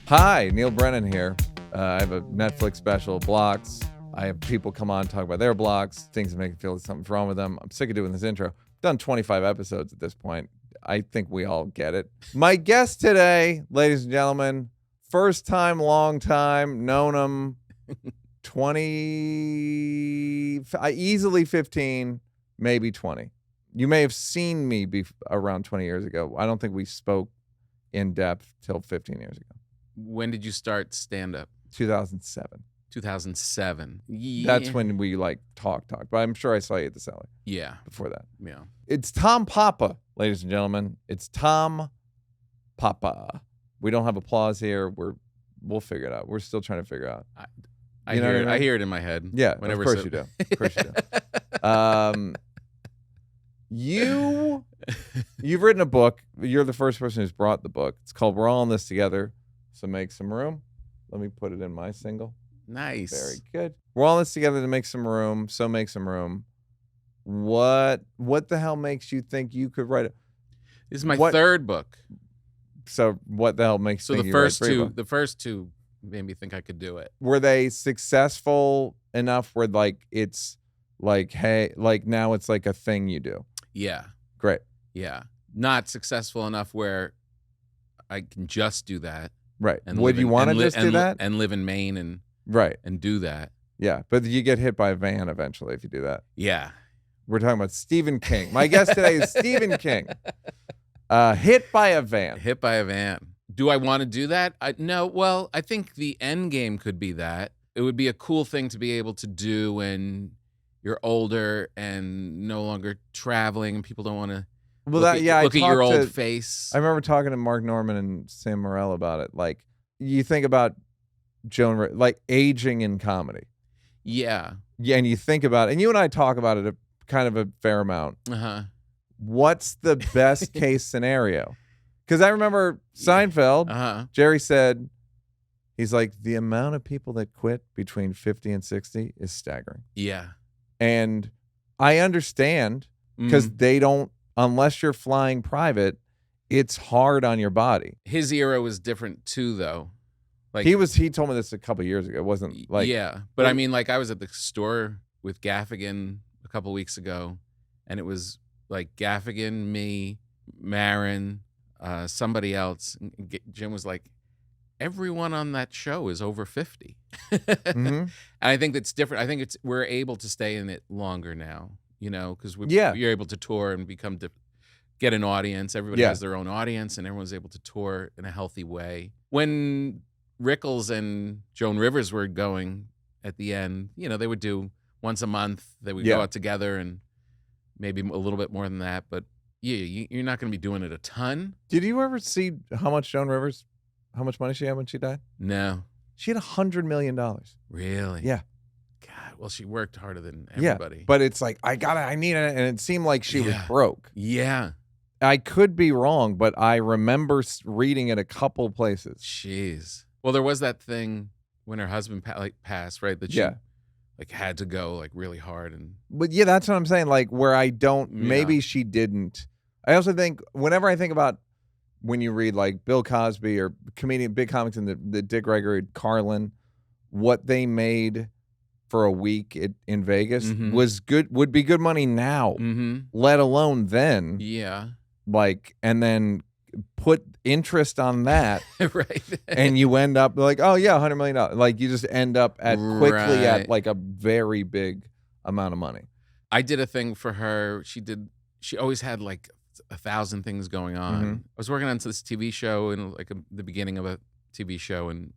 Hi, Neal Brennan here. I have a Netflix special, Blocks. I have people come on, talk about their blocks, things that make me feel like something's wrong with them. I'm sick of doing this intro. I've done 25 episodes at this point. I think we all get it. My guest today, ladies and gentlemen, first time, long time, known him 20, easily 15, maybe 20. You may have seen me around 20 years ago. I don't think we spoke in depth till 15 years ago. When did you start stand-up? 2007. 2007. Yeah. That's when we talked. But I'm sure I saw you at the Cellar. Yeah. Before that. Yeah. It's Tom Papa, ladies and gentlemen. It's Tom Papa. We don't have applause here. We'll figure it out. We're still trying to figure it out. I hear it in my head. Yeah, of course you do. Of course you do. You've written a book. You're the first person who's brought the book. It's called We're All in This Together, so make some room. Let me put it in my single. Nice. Very good. We're all in this together to make some room, so make some room. What the hell makes you think you could write it? This is my third book. So what the hell makes you think the first two made me think I could do it. Were they successful enough where it's like, hey, like now it's like a thing you do? Yeah. Great. Yeah. Not successful enough where I can just do that. Right. Would you want to just do that? And live in Maine and right. And do that. Yeah. But you get hit by a van eventually if you do that. Yeah. We're talking about Stephen King. My guest today is Stephen King. Hit by a van. Hit by a van. Do I want to do that? No. Well, I think the end game could be that. It would be a cool thing to be able to do when you're older and no longer traveling and people don't want to look at your old face. I remember talking to Mark Norman and Sam Morrell about it. Like, you think about Joan, like aging in comedy. Yeah. Yeah, and you think about it, and you and I talk about it kind of a fair amount. Uh-huh. What's the best case scenario? Because I remember Seinfeld, Jerry said, he's like, the amount of people that quit between 50 and 60 is staggering. Yeah. And I understand because they don't, unless you're flying private, it's hard on your body. His era was different too, though. Like he told me this a couple years ago. It wasn't like, yeah, but I mean, like I was at the store with Gaffigan a couple weeks ago, and it was like Gaffigan, me, Marin, somebody else. Jim was like, everyone on that show is over 50. And I think that's different. I think we're able to stay in it longer now, you know, because you're able to tour and get an audience. Everybody has their own audience, and everyone's able to tour in a healthy way. When Rickles and Joan Rivers were going at the end, you know, they would do once a month. They would go out together and maybe a little bit more than that. But yeah, you're not going to be doing it a ton. Did you ever see how much money she had when she died? No. She had $100 million. Really? Yeah. God, well, she worked harder than everybody. Yeah, but it's like, I need it. And it seemed like she was broke. Yeah. I could be wrong, but I remember reading it a couple places. Jeez. Well, there was that thing when her husband passed, right? That she had to go really hard. But yeah, that's what I'm saying. Like where I don't, maybe she didn't. I also think whenever I think about when you read like Bill Cosby or big comics in the Dick Gregory, Carlin, what they made for a week in Vegas would be good money now, let alone then. Yeah. Like, and then put interest on that, right? And you end up like, oh yeah, $100 million. Like you just end up quickly at like a very big amount of money. I did a thing for her. She always had like 1,000 things going on. I was working on this TV show in like the beginning of a TV show, and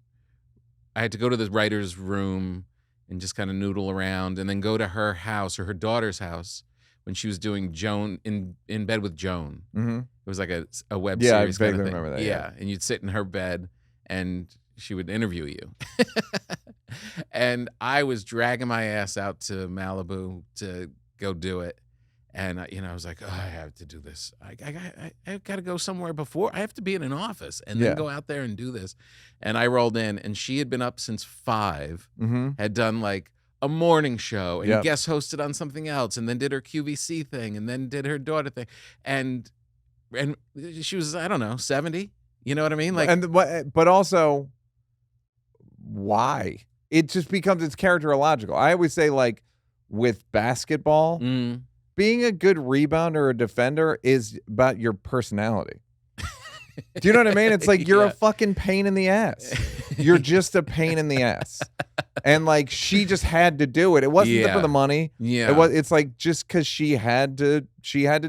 I had to go to the writer's room and just kind of noodle around, and then go to her house or her daughter's house when she was doing Joan in bed with Joan. It was like a web series kind of thing. Remember that. Yeah, and you'd sit in her bed and she would interview you. And I was dragging my ass out to Malibu to go do it. And I was like, oh, I have to do this. I got to go somewhere before. I have to be in an office and then go out there and do this. And I rolled in, and she had been up since 5, had done like a morning show and guest hosted on something else, and then did her QVC thing, and then did her daughter thing, and she was, I don't know, 70. You know what I mean? Like, but also why? It just becomes it's characterological. I always say, like, with basketball, being a good rebounder or defender is about your personality. Do you know what I mean? It's like you're a fucking pain in the ass. You're just a pain in the ass. And like she just had to do it. It wasn't for the money. Yeah. It's like just because she had to do it. She had to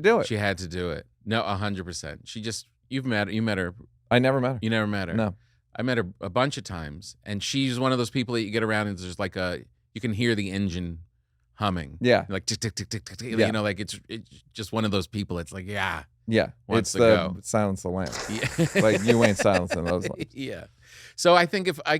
do it. No, 100%. You met her. I never met her. You never met her. No. I met her a bunch of times, and she's one of those people that you get around and there's like you can hear the engine humming. Yeah. Like tick tick tick tick tick. You know, like it's just one of those people. It's like it's the silence the lambs. Yeah. Like you ain't silencing those lambs. Yeah. So I think I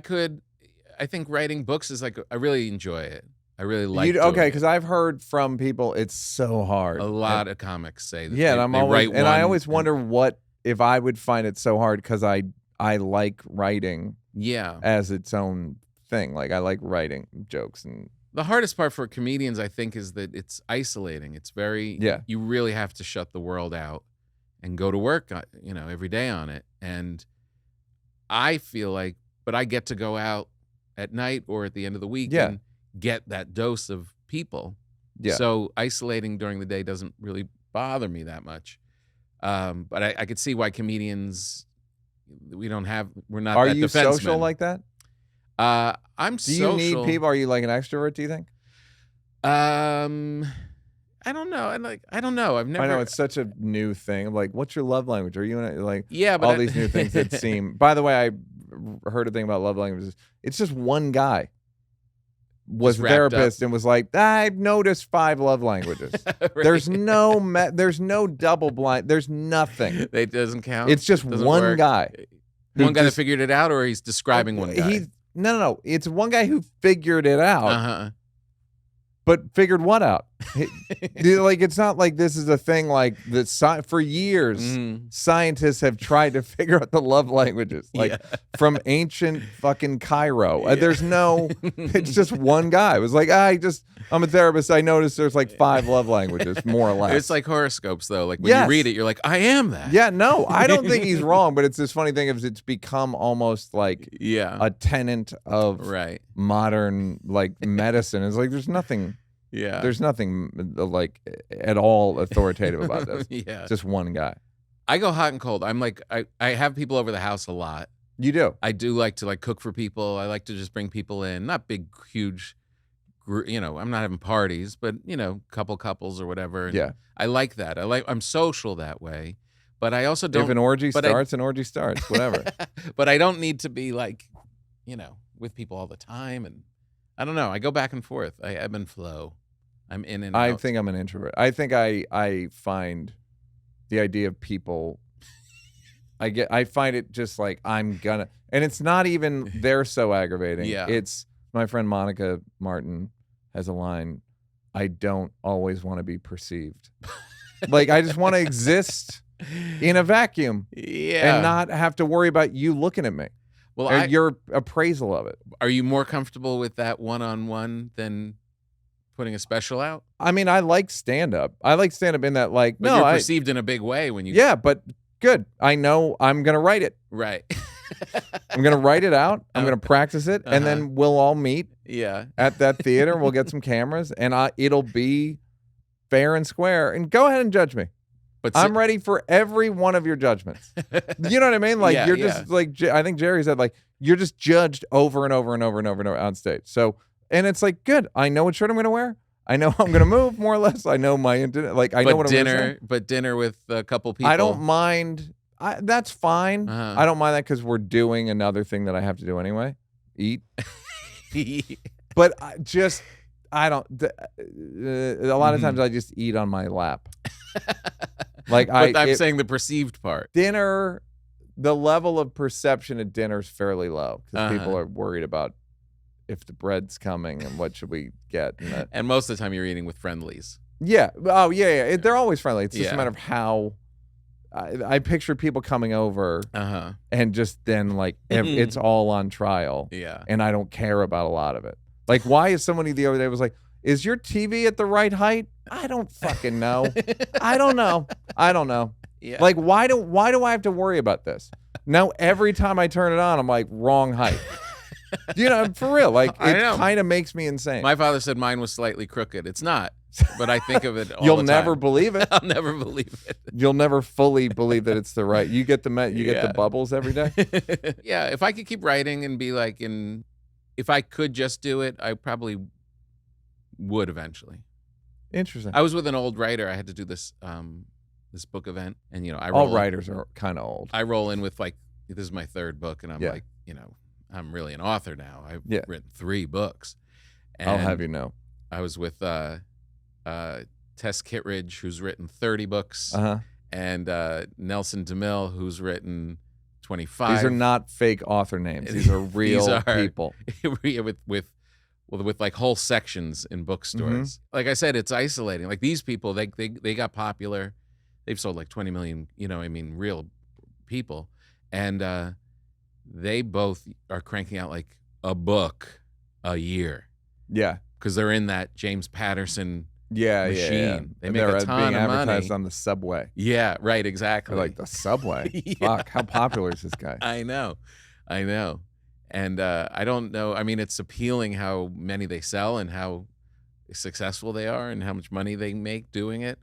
think writing books is like I really enjoy it. I really like it. Okay, because I've heard from people it's so hard. A lot of comics say that. Yeah, I always wonder what if I would find it so hard because I like writing. Yeah. As its own thing. Like I like writing jokes and. The hardest part for comedians, I think, is that it's isolating. It's very. Yeah. You really have to shut the world out and go to work, every day on it. And I feel like, but I get to go out at night or at the end of the week and get that dose of people. Yeah. So isolating during the day doesn't really bother me that much. But I could see why comedians, we're not. Are that you defensemen. Social like that? I'm social. Do you need people? Are you like an extrovert? Do you think? I don't know. I don't know. I've never. I know it's such a new thing. Like, what's your love language? Are you like? Yeah, but all these new things that seem. By the way, I heard a thing about love languages. It's just one guy was a therapist and was like, I've noticed 5 love languages. Right. There's no double blind. There's nothing. It doesn't count. It's just one guy. One guy that figured it out, or he's describing one guy. No. It's one guy who figured it out. But figured what out? Like, it's not like this is a thing like that. For years, scientists have tried to figure out the love languages, like from ancient fucking Cairo. There's it's just one guy. It was like, I'm a therapist. I noticed there's like 5 love languages, more or less. It's like horoscopes, though. Like when you read it, you're like, I am that. Yeah, no, I don't think he's wrong. But it's this funny thing of it's become almost like a tenet of modern like medicine. It's like there's nothing. Yeah. There's nothing like at all authoritative about this. Just one guy. I go hot and cold. I'm like I have people over the house a lot. You do? I do like to like cook for people. I like to just bring people in. Not big, huge, I'm not having parties, but couples or whatever. And I like that. I'm social that way. But I also don't. If an orgy starts, an orgy starts. Whatever. But I don't need to be like, with people all the time. And I don't know. I go back and forth. I ebb and flow. I'm in and out. I think I'm an introvert. I think I find the idea of people. I find it just like and it's not even they're so aggravating. Yeah. It's my friend Monica Martin has a line. I don't always want to be perceived. Like I just want to exist in a vacuum. Yeah. And not have to worry about you looking at me. Well, your appraisal of it. Are you more comfortable with that one-on-one than putting a special out? I mean, I like stand-up. I like stand-up in that, like, but you're perceived in a big way when you. Yeah, but good. I know I'm gonna write it. Right. I'm gonna write it out. I'm gonna practice it, and then we'll all meet. At that theater, we'll get some cameras, and it'll be fair and square. And go ahead and judge me. But I'm ready for every one of your judgments. You know what I mean? Like you're just like I think Jerry said, like you're just judged over and over and over and over and over on stage. So and it's like good. I know what shirt I'm going to wear. I know how I'm going to move more or less. I know my like I know what I'm going to say. But dinner with a couple people. I don't mind. That's fine. I don't mind that because we're doing another thing that I have to do anyway. Eat. But I don't. A lot of times I just eat on my lap. Like but I'm saying the perceived part. Dinner, the level of perception at dinner is fairly low because people are worried about if the bread's coming and what should we get. And most of the time you're eating with friendlies. Yeah. Oh, yeah. They're always friendly. It's just a matter of how. I picture people coming over and just then like it's all on trial. Yeah. And I don't care about a lot of it. Like, why is somebody the other day was like, is your TV at the right height? I don't fucking know. I don't know. Yeah. Like, why do I have to worry about this? Now, every time I turn it on, I'm like, wrong height. For real, like I it know. kind of makes me insane. My father said mine was slightly crooked. It's not, but I think of it all You'll the never time. believe it. I'll never believe it. You'll never fully believe that it's the right. You get the get the bubbles every day. Yeah, if I could keep writing and be like if I could just do it, I probably would eventually. Interesting. I was with an old writer. I had to do this this book event, and all writers are kind of old. I roll in with like, this is my third book, and I'm like, I'm really an author now. I've written 3 books. And I'll have you know. I was with Tess Kittredge, who's written 30 books, and Nelson DeMille, who's written 25. These are not fake author names. These are real people. with like whole sections in bookstores. Like I said, it's isolating. Like these people, they got popular. They've sold like 20 million, real people. And they both are cranking out like a book a year. Yeah. Because they're in that James Patterson machine. Yeah. They make a ton being of advertised money. on the subway. Yeah, right, exactly. They're like, the subway? Fuck, how popular is this guy? I know. And I don't know. I mean, it's appealing how many they sell and how successful they are and how much money they make doing it.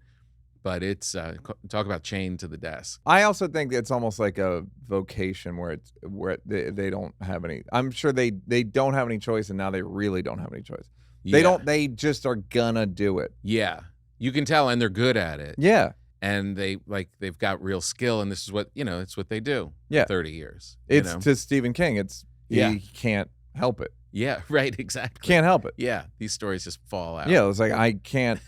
But it's talk about chained to the desk. I also think it's almost like a vocation where they don't have any. I'm sure they don't have any choice, and now they really don't have any choice. They don't. They just are gonna do it. Yeah, you can tell, and they're good at it. Yeah, and they've got real skill, and this is what it's what they do. Yeah, for 30 years. It's to Stephen King. He can't help it. Yeah, right. Exactly. Can't help it. Yeah, these stories just fall out. Yeah, it's like I can't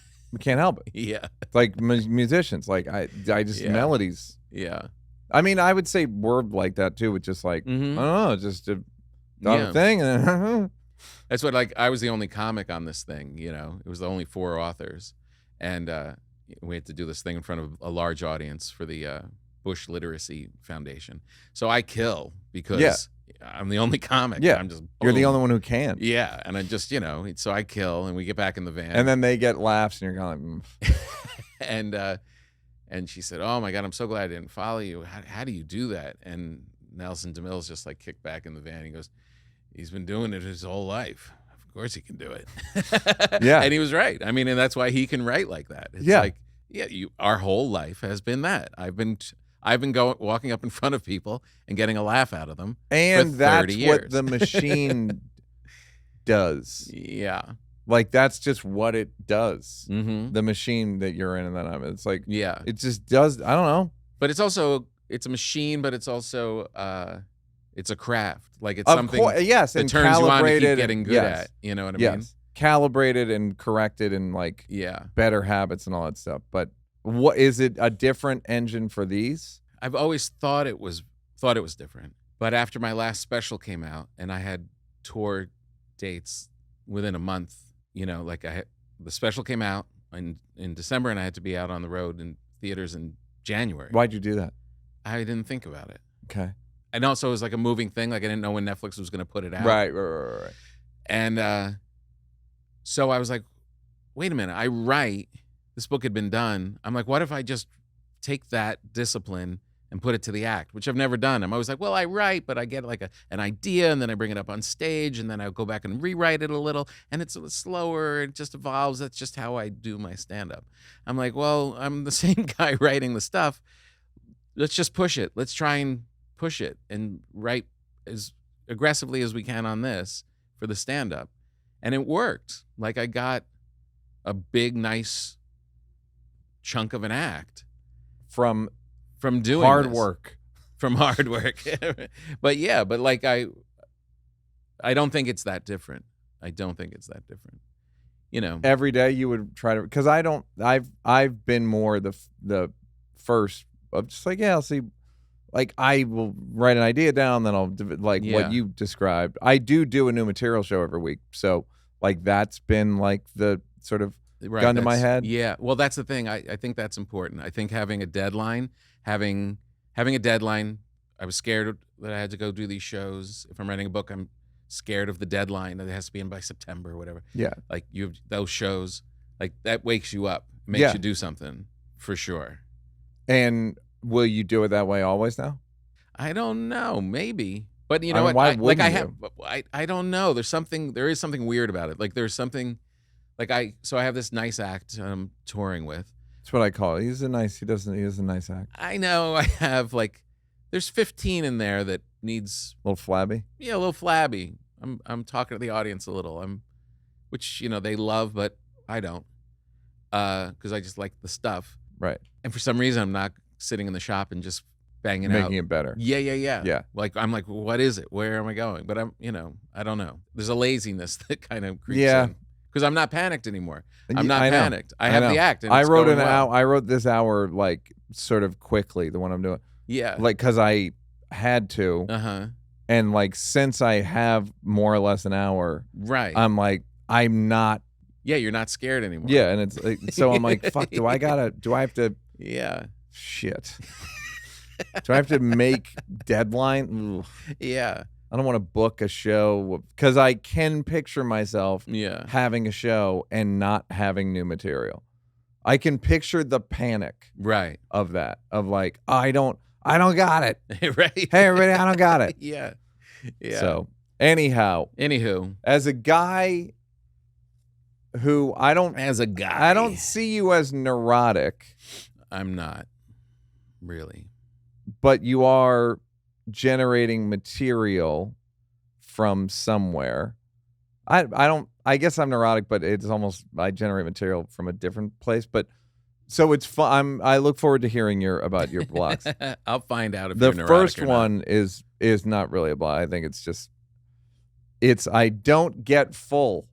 help it. Yeah, it's like musicians. Like I just melodies. Yeah, I mean, I would say we're like that too. With just like I don't know, just a thing. And that's what I was the only comic on this thing. It was the only 4 authors, and we had to do this thing in front of a large audience for the Bush Literacy Foundation. So I kill because I'm the only comic. Yeah, I'm just you're the only one who can. Yeah, and I just so I kill, and we get back in the van, and then they get laughs, and you're kind of like, and she said, "Oh my God, I'm so glad I didn't follow you. How do you do that?" And Nelson DeMille's just like kicked back in the van. He goes, "He's been doing it his whole life. Of course he can do it." Yeah, and he was right. I mean, and that's why he can write like that. It's like, our whole life has been that. I've been walking up in front of people and getting a laugh out of them, and for 30 that's years. what the machine does. Yeah, like that's just what it does. The machine that you're in, and that I'm in. It's like it just does. I don't know. But it's a machine, but it's also it's a craft. Like it's something that and turns you on to keep getting good at. You know what I mean? Calibrated and corrected and like better habits and all that stuff. But what is it? A different engine for these? I've always thought it was different. But after my last special came out and I had tour dates within a month, the special came out in December and I had to be out on the road in theaters in January. Why'd you do that? I didn't think about it. Okay. And also it was like a moving thing. Like I didn't know when Netflix was going to put it out. Right. And so I was like, wait a minute, I write. This book had been done. I'm like, what if I just take that discipline and put it to the act, which I've never done. I'm always like, well, I write, but I get like an idea and then I bring it up on stage and then I'll go back and rewrite it a little and it's a little slower. It just evolves. That's just how I do my stand-up. I'm like, well, I'm the same guy writing the stuff. Let's just push it. Let's try and push it and write as aggressively as we can on this for the stand-up. And it worked. Like I got a big, nice chunk of an act from doing hard this. work. From hard work. but like I don't think it's that different. I don't think it's that different. Every day you would try to, because I've been more the first of just like, I'll see, like I will write an idea down, then I'll what you described. I do a new material show every week. So like that's been like the sort of gun to my head. Yeah. Well, that's the thing. I think that's important. I think having a deadline, having a deadline, I was scared that I had to go do these shows. If I'm writing a book, I'm scared of the deadline that it has to be in by September or whatever. Yeah. Like you have those shows, like that wakes you up, makes you do something for sure. And will you do it that way always now? I don't know. Maybe. But you know I mean, what? why I wouldn't have. you? I don't know. There is something weird about it. Like there's something. Like I have this nice act I'm touring with. That's what I call it. He is a nice act. I know I have like there's 15 in there that needs A little flabby. a little flabby. I'm talking to the audience a little. Which they love, but I don't. Because I just like the stuff. Right. And for some reason I'm not sitting in the shop and just banging out. Making it better. Yeah. Yeah. Like I'm like, what is it? Where am I going? But I don't know. There's a laziness that kind of creeps in. Because I'm not panicked anymore. I'm not panicked. I have the act. And I it's wrote going well. I wrote this hour like sort of quickly. The one I'm doing. Yeah. Like because I had to. And like since I have more or less an hour. Right. I'm like I'm not. Yeah, you're not scared anymore. Yeah, and it's like, so I'm like, fuck. Do I have to? Yeah. Shit. Do I have to make deadline? Ugh. Yeah. I don't want to book a show because I can picture myself having a show and not having new material. I can picture the panic of that, of like, oh, I don't got it. Right. Hey, everybody, I don't got it. Yeah. So anywho, as a guy who I don't see you as neurotic. I'm not really. But you are generating material from somewhere. I guess I'm neurotic, but it's almost I generate material from a different place. But so it's fun. I look forward to hearing about your blocks. I'll find out if you're neurotic the first or one not. is not really a block. I think it's I don't get full.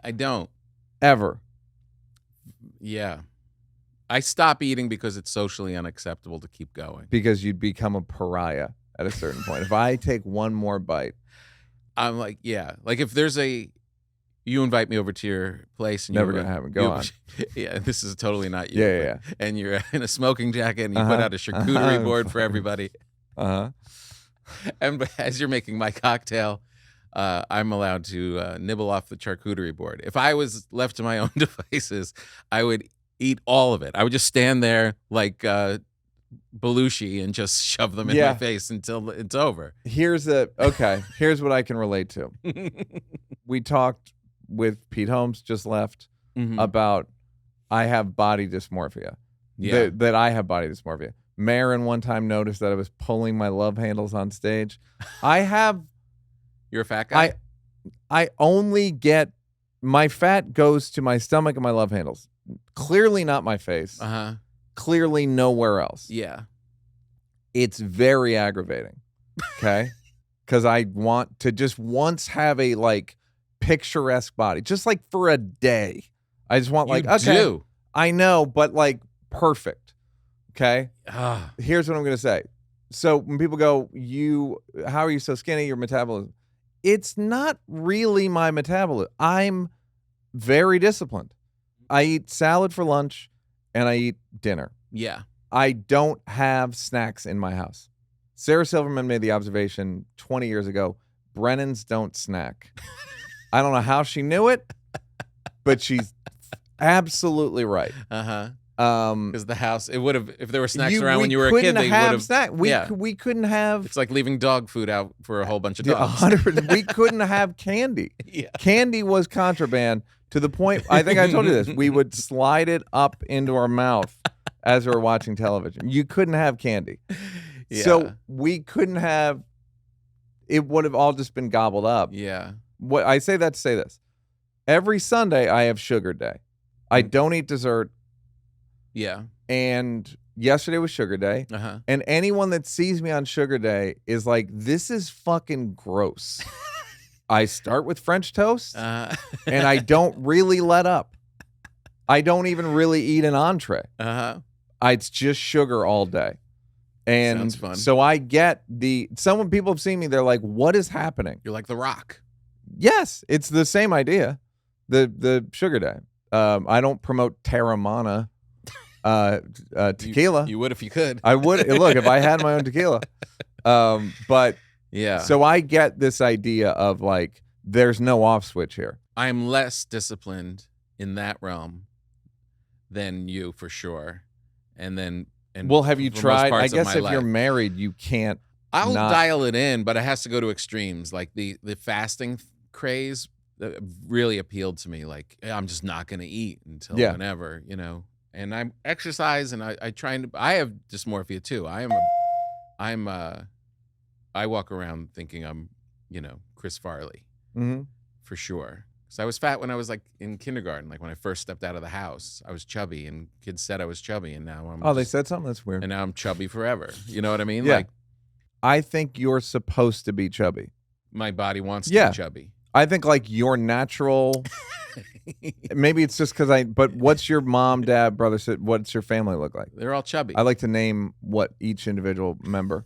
I don't ever. Yeah. I stop eating because it's socially unacceptable to keep going. Because you'd become a pariah at a certain point. If I take one more bite. I'm like, yeah. Like if there's you invite me over to your place. And never going to happen. Go on. Yeah, this is totally not you. Yeah. And you're in a smoking jacket and you put out a charcuterie board for everybody. And as you're making my cocktail, I'm allowed to nibble off the charcuterie board. If I was left to my own devices, I would eat all of it. I would just stand there like Belushi and just shove them in my face until it's over. Here's what I can relate to. We talked with Pete Holmes, just left, about I have body dysmorphia. Yeah. That I have body dysmorphia. Marin one time noticed that I was pulling my love handles on stage. You're a fat guy? I only get my fat goes to my stomach and my love handles. Clearly not my face. Clearly nowhere else. Yeah. It's very aggravating. Okay? Because I want to just once have a like picturesque body. Just like for a day. I just want like, do. I know, but like perfect. Okay? Here's what I'm going to say. So when people go, how are you so skinny? Your metabolism. It's not really my metabolism. I'm very disciplined. I eat salad for lunch and I eat dinner. Yeah. I don't have snacks in my house. Sarah Silverman made the observation 20 years ago, Brennans don't snack. I don't know how she knew it, but she's absolutely right. Because the house, it would have, if there were snacks around when you were a kid, they would have. We couldn't have. It's like leaving dog food out for a whole bunch of dogs. 100%. We couldn't have candy. Yeah. Candy was contraband to the point, I think I told you this, we would slide it up into our mouth as we were watching television. You couldn't have candy. Yeah. So we couldn't have, it would have all just been gobbled up. Yeah. What I say that to say this. Every Sunday I have sugar day. I don't eat dessert. Yeah. And yesterday was sugar day. And anyone that sees me on sugar day is like, this is fucking gross. I start with French toast and I don't really let up. I don't even really eat an entree. It's just sugar all day. And sounds fun. So I get some people have seen me, they're like, what is happening? You're like The Rock. Yes, it's the same idea. The sugar day. I don't promote Terramana tequila. You would if you could. I would. Look, if I had my own tequila. But yeah. So I get this idea of like, there's no off switch here. I'm less disciplined in that realm than you for sure. And well, have you tried? I guess if you're married, you can't. I'll not. dial it in, but it has to go to extremes. Like the fasting craze really appealed to me. Like I'm just not going to eat until whenever, you know. And I exercise, and I try and I have dysmorphia too. I walk around thinking I'm, you know, Chris Farley for sure. So I was fat when I was like in kindergarten. Like when I first stepped out of the house, I was chubby, and kids said I was chubby, and now I'm. Oh, they said something? That's weird. And now I'm chubby forever. You know what I mean? Yeah. Like, I think you're supposed to be chubby. my body wants to be chubby. I think like your natural. Maybe it's just because But what's your mom, dad, brother? What's your family look like? They're all chubby. I like to name what each individual member.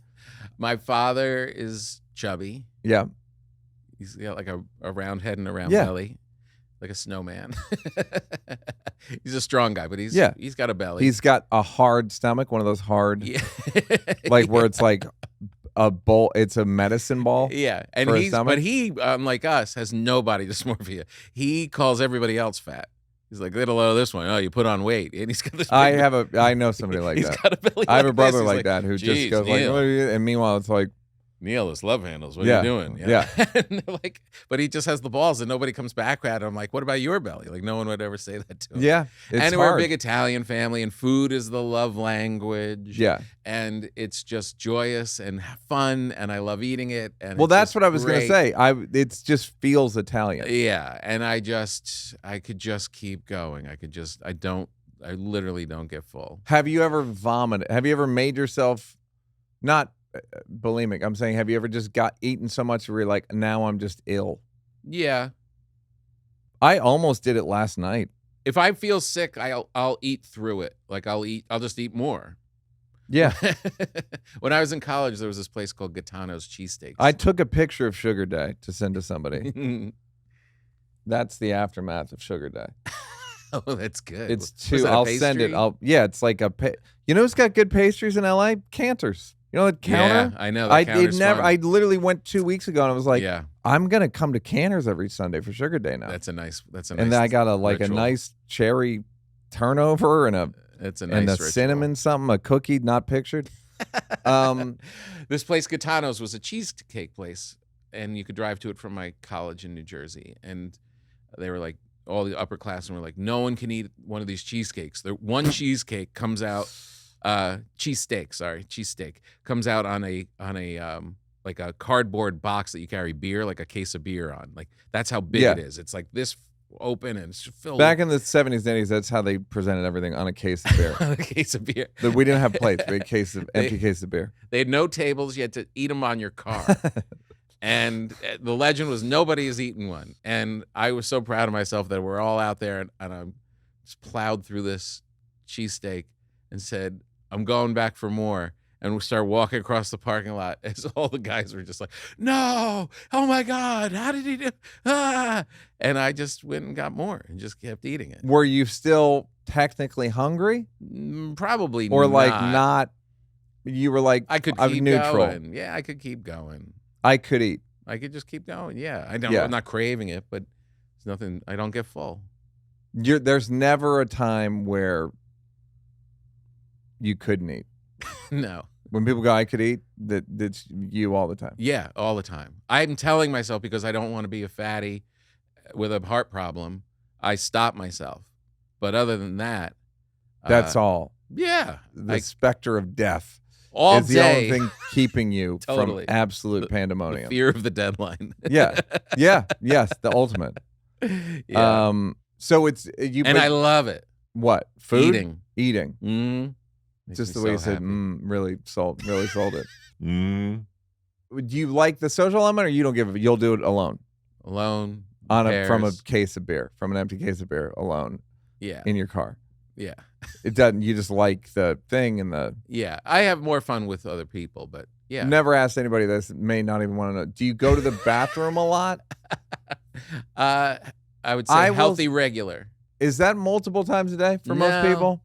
My father is chubby. Yeah. He's got like a round head and a round belly, like a snowman. He's a strong guy, but he's got a belly. He's got a hard stomach, one of those hard, like where it's like a bowl. It's a medicine ball. Yeah, and he, like us, has no body dysmorphia. He calls everybody else fat. He's like, get a load of this one. Oh, you put on weight, and he's got this. I know somebody like that. He's got a belly. I have a brother like that who just goes Neal. like, what are you? And meanwhile, it's like, Neal, this love handles. What are you doing? Yeah. And they're like, but he just has the balls, and nobody comes back at him. I'm like, what about your belly? Like, no one would ever say that to him. Yeah. And we're a big Italian family, and food is the love language. Yeah. And it's just joyous and fun, and I love eating it. And well, that's what I was going to say. It just feels Italian. Yeah. And I could just keep going. I literally don't get full. Have you ever vomited? Have you ever made yourself not bulimic? I'm saying, have you ever just got eaten so much where you're like, now I'm just ill? Yeah. I almost did it last night. If I feel sick, I'll eat through it. Like I'll just eat more. Yeah. When I was in college, there was this place called Gaetano's Cheesesteaks. I took a picture of Sugar Day to send to somebody. That's the aftermath of Sugar Day. Oh, that's good. It's too. I'll send it. It's like you know who's got good pastries in LA? Cantor's. You know that counter? Yeah, I know. I literally went 2 weeks ago and I was like, I'm gonna come to Cantor's every Sunday for Sugar Day now. That's a nice. And then I got a nice cherry turnover and a cinnamon something, a cookie not pictured. This place Gaetano's was a cheesecake place, and you could drive to it from my college in New Jersey, and they were like, all the upperclassmen were like, no one can eat one of these cheesecakes. One cheesecake comes out. Cheesesteak comes out on a like a cardboard box that you carry beer, like a case of beer on. Like that's how big it is. It's like this open and it's filled. Back in the 70s and 80s, that's how they presented everything, on a case of beer. On a case of beer. We didn't have plates. We had empty case of beer. They had no tables. You had to eat them on your car. And the legend was nobody has eaten one. And I was so proud of myself that we're all out there, and I just plowed through this cheesesteak and said, I'm going back for more. And we started walking across the parking lot as all the guys were just like, no, oh my God, how did he do? Ah! And I just went and got more and just kept eating it. Were you still technically hungry? Probably or not. Or like not, you were like, I could keep neutral. Going. Yeah, I could keep going. I could eat. I could just keep going. Yeah, I'm not craving it, but it's nothing. I don't get full. There's never a time where you couldn't eat. No. When people go, I could eat, that's you all the time. Yeah, all the time. I'm telling myself, because I don't want to be a fatty with a heart problem, I stop myself. But other than that, that's all. Yeah. The specter of death all is day. The only thing keeping you Totally. From absolute pandemonium. The fear of the deadline. Yeah. Yes, the ultimate. Yeah. So it's you. And I love it. What? Food? Eating. Just the way you said, really sold it. Do you like the social element, or you don't give it? You'll do it alone. Alone. From a case of beer, from an empty case of beer, alone. Yeah. In your car. Yeah. It doesn't. You just like the thing and the. Yeah, I have more fun with other people, but yeah. Never asked anybody this. May not even want to know. Do you go to the bathroom a lot? I would say healthy, regular. Is that multiple times a day for most people?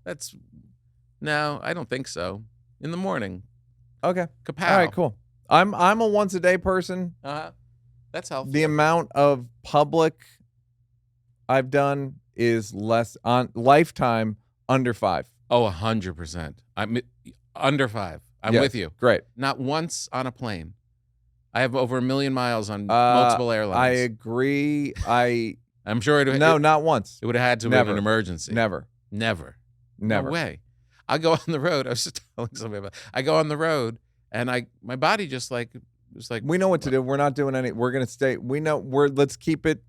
No, I don't think so. In the morning. Okay. Kapow. All right, cool. I'm a once a day person. That's healthy. The amount of public I've done is less on lifetime under 5. Oh, 100%. I'm under 5. I'm Yes. with you. Great. Not once on a plane. I have over 1 million miles on multiple airlines. I agree. I'm sure not once. It would have had to have been an emergency. Never. No way. I go on the road. I was just telling somebody about. I go on the road, and my body just like was like. We know what to do. We're not doing any. We're gonna stay. We know. Let's keep it.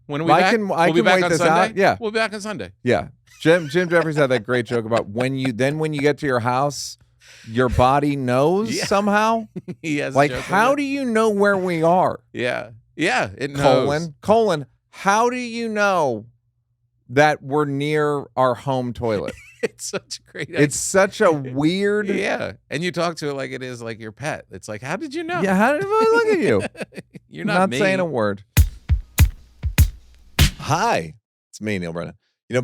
When are we back? I can wait this out. Yeah, we'll be back on Sunday. Yeah. Jim Jeffries had that great joke about when you get to your house, your body knows somehow. He has like, how do you know where we are? Yeah. It knows. Colon. How do you know that we're near our home toilet? It's such a great. It's such a weird. Yeah, and you talk to it like it is like your pet. It's like, how did you know? Yeah, how did I look at you? You're not saying a word. Hi, it's me, Neal Brennan.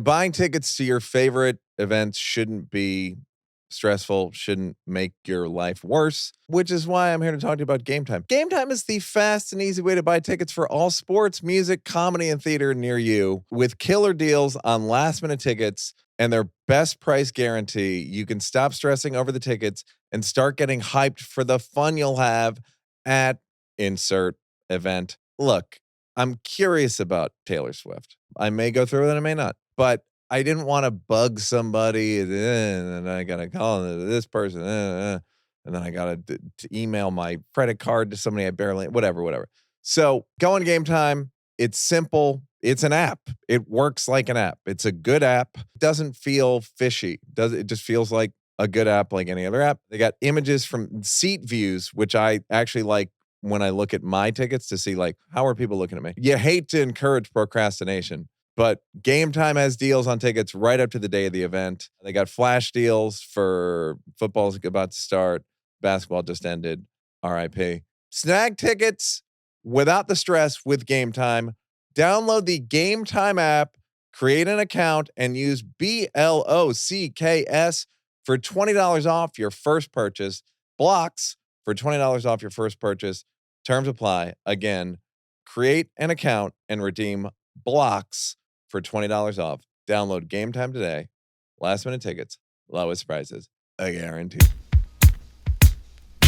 Buying tickets to your favorite events shouldn't be stressful, shouldn't make your life worse, which is why I'm here to talk to you about GameTime. GameTime is the fast and easy way to buy tickets for all sports, music, comedy, and theater near you. With killer deals on last-minute tickets and their best price guarantee, you can stop stressing over the tickets and start getting hyped for the fun you'll have at insert event. Look, I'm curious about Taylor Swift. I may go through it, I may not. But I didn't want to bug somebody, and then I got to call this person, and then I got to email my credit card to somebody I barely, whatever. So go on GameTime. It's simple. It's an app. It works like an app. It's a good app. It doesn't feel fishy. It just feels like a good app like any other app. They got images from seat views, which I actually like when I look at my tickets to see, like, how are people looking at me? You hate to encourage procrastination, but GameTime has deals on tickets right up to the day of the event. They got flash deals for football's about to start. Basketball just ended. RIP. Snag tickets without the stress with GameTime. Download the GameTime app, create an account, and use BLOCKS for $20 off your first purchase. Blocks for $20 off your first purchase. Terms apply. Again, create an account and redeem blocks for $20 off. Download GameTime today. Last minute tickets, lowest prices, I guarantee.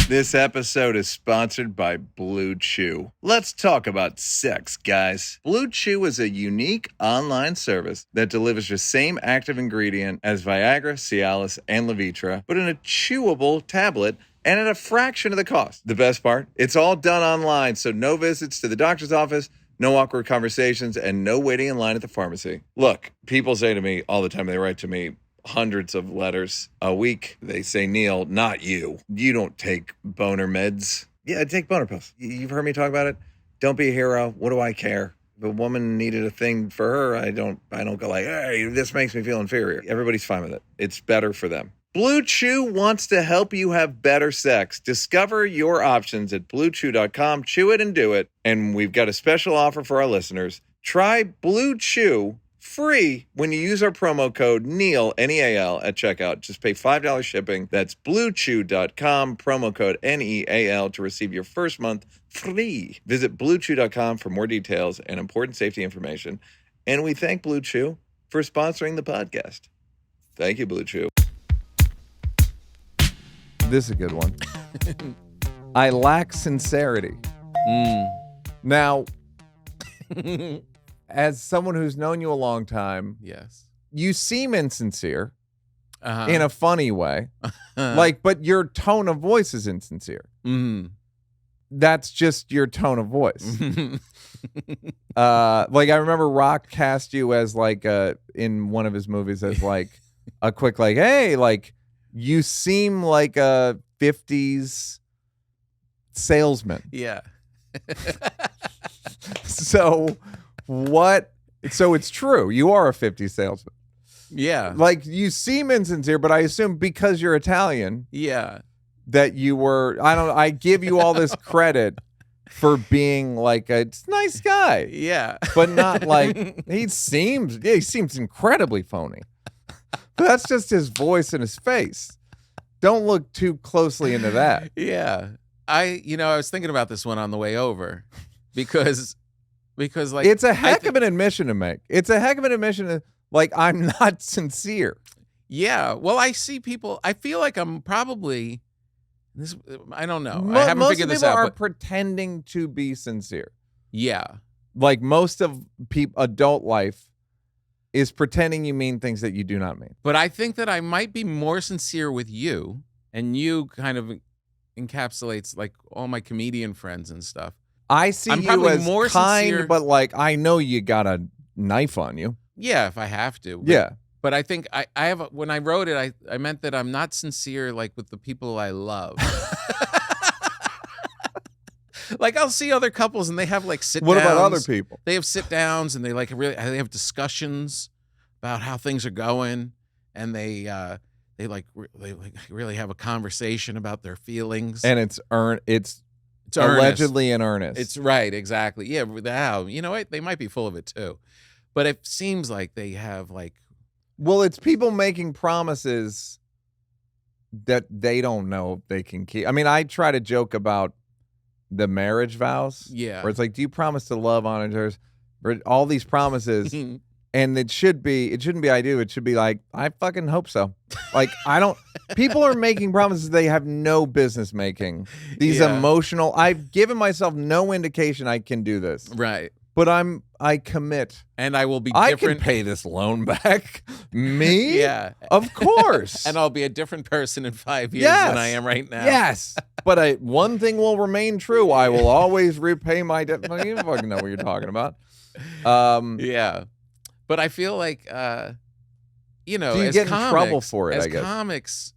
This episode is sponsored by Blue Chew. Let's talk about sex, guys. Blue Chew is a unique online service that delivers the same active ingredient as Viagra, Cialis, and Levitra, but in a chewable tablet and at a fraction of the cost. The best part? It's all done online, so no visits to the doctor's office, no awkward conversations, and no waiting in line at the pharmacy. Look, people say to me all the time, they write to me hundreds of letters a week. They say, Neal, not you. You don't take boner meds. Yeah, I take boner pills. You've heard me talk about it. Don't be a hero. What do I care? If a woman needed a thing for her, I don't go like, hey, this makes me feel inferior. Everybody's fine with it. It's better for them. Blue Chew wants to help you have better sex. Discover your options at BlueChew.com. Chew it and do it. And we've got a special offer for our listeners. Try Blue Chew free when you use our promo code NEAL, N-E-A-L, at checkout. Just pay $5 shipping. That's BlueChew.com, promo code NEAL to receive your first month free. Visit BlueChew.com for more details and important safety information. And we thank Blue Chew for sponsoring the podcast. Thank you, Blue Chew. This is a good one. I lack sincerity. Now, as someone who's known you a long time, yes, you seem insincere in a funny way. But your tone of voice is insincere. That's just your tone of voice. I remember Rock cast you as in one of his movies as a quick hey, you seem like a 50s salesman. Yeah. So it's true. You are a 50s salesman. Yeah. You seem insincere, but I assume because you're Italian. Yeah. That you were, I give you all this credit for being a nice guy. Yeah. But not he seems incredibly phony. But that's just his voice and his face. Don't look too closely into that. Yeah. I was thinking about this one on the way over because it's a heck of an admission to make. It's a heck of an admission to I'm not sincere. Yeah. Well, I see people, I feel like I'm probably This, I don't know. I haven't figured this out. Most people are but pretending to be sincere. yeah. Like most of adult life is pretending you mean things that you do not mean. But I think that I might be more sincere with you, and you kind of encapsulates like all my comedian friends and stuff. I see I'm you probably as more kind, sincere. but like I know you got a knife on you. Yeah, if I have to. Yeah. But I think I have when I wrote it, I meant that I'm not sincere like with the people I love. Like I'll see other couples and they have like sit downs. What about other people? They have sit downs and they they have discussions about how things are going, and they really have a conversation about their feelings. And it's It's allegedly in earnest. It's right, exactly. Yeah, wow. You know what? They might be full of it too. But it seems like they have like well, it's people making promises that they don't know if they can keep. I mean, I try to joke about the marriage vows. Yeah. Where it's like, do you promise to love, honor, and cherish? All these promises. And it shouldn't be I do. It should be like, I fucking hope so. Like, people are making promises they have no business making. These emotional, I've given myself no indication I can do this. Right. But I commit. And I will be I different. can pay this loan back. Me? Yeah. Of course. And I'll be a different person in 5 years Yes. than I am right now. Yes. But one thing will remain true. I will always repay my debt. You fucking know what you're talking about. Yeah. But I feel like, do you get in trouble for it, as I guess? comics,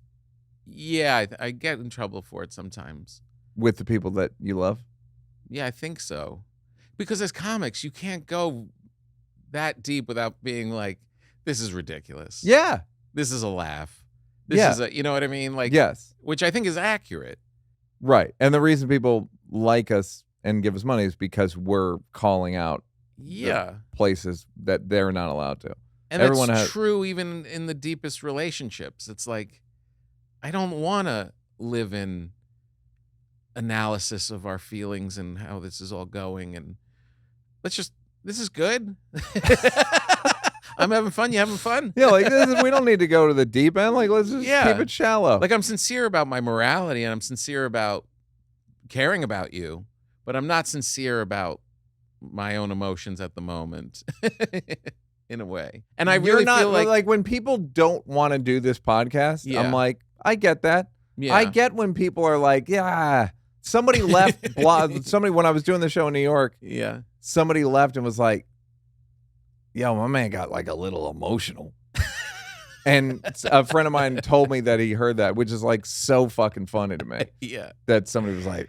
yeah, I get in trouble for it sometimes. With the people that you love? Yeah, I think so. Because as comics, you can't go that deep without being like, this is ridiculous. Yeah. This is a laugh. This is a, you know what I mean? Like, yes. Which I think is accurate. Right. And the reason people like us and give us money is because we're calling out places that they're not allowed to. And that's true even in the deepest relationships. It's like, I don't want to live in analysis of our feelings and how this is all going. And this is good. I'm having fun. You having fun? Yeah, like we don't need to go to the deep end. Like, let's just keep it shallow. Like, I'm sincere about my morality and I'm sincere about caring about you, but I'm not sincere about my own emotions at the moment. In a way. And I really feel like when people don't want to do this podcast, I'm like, I get that. Yeah. I get when people are like, yeah, somebody left when I was doing the show in New York, somebody left and was like, yo, my man got like a little emotional. And a friend of mine told me that he heard that, which is like so fucking funny to me. Yeah. That somebody was like,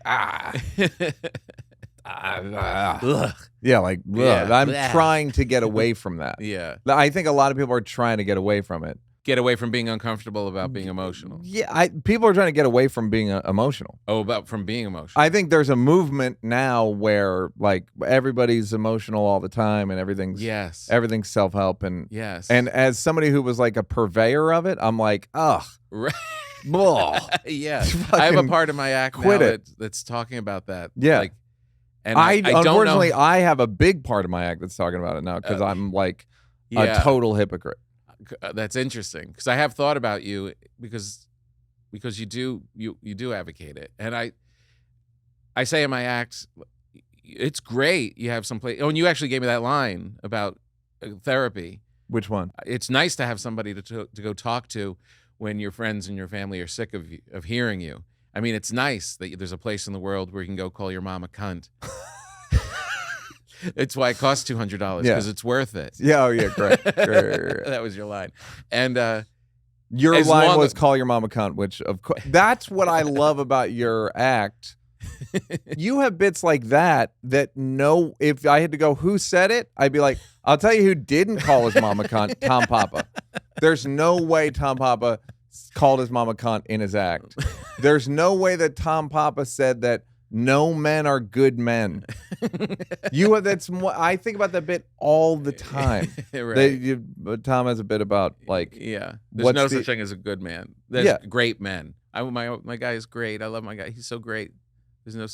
yeah, like I'm trying to get away from that. Yeah, I think a lot of people are trying to get away from it. Get away from being uncomfortable about being emotional. Yeah, people are trying to get away from being emotional. From being emotional. I think there's a movement now where like everybody's emotional all the time and everything's self-help and and as somebody who was like a purveyor of it, I'm like, ugh. Right. Yeah, I have a part of my act now that's talking about that. Yeah. Like, and I unfortunately, don't know. I have a big part of my act that's talking about it now because I'm like a total hypocrite. That's interesting because I have thought about you because you do advocate it, and I say in my act, it's great you have some place. Oh, and you actually gave me that line about therapy. Which one? It's nice to have somebody to go talk to when your friends and your family are sick of hearing you. I mean, it's nice that there's a place in the world where you can go call your mom a cunt. It's why it costs $200 because it's worth it. Yeah, oh yeah, great. That was your line, and your line was "call your mom a cunt," which of course that's what I love about your act. You have bits like that if I had to go, who said it? I'd be like, I'll tell you who didn't call his mom a cunt. Tom Papa. There's no way Tom Papa called his mom a cunt in his act. There's no way that Tom Papa said that no men are good men. I think about that bit all the time. Right. Tom has a bit about like, there's no such thing as a good man. There's great men. My guy is great. I love my guy. He's so great. There's no.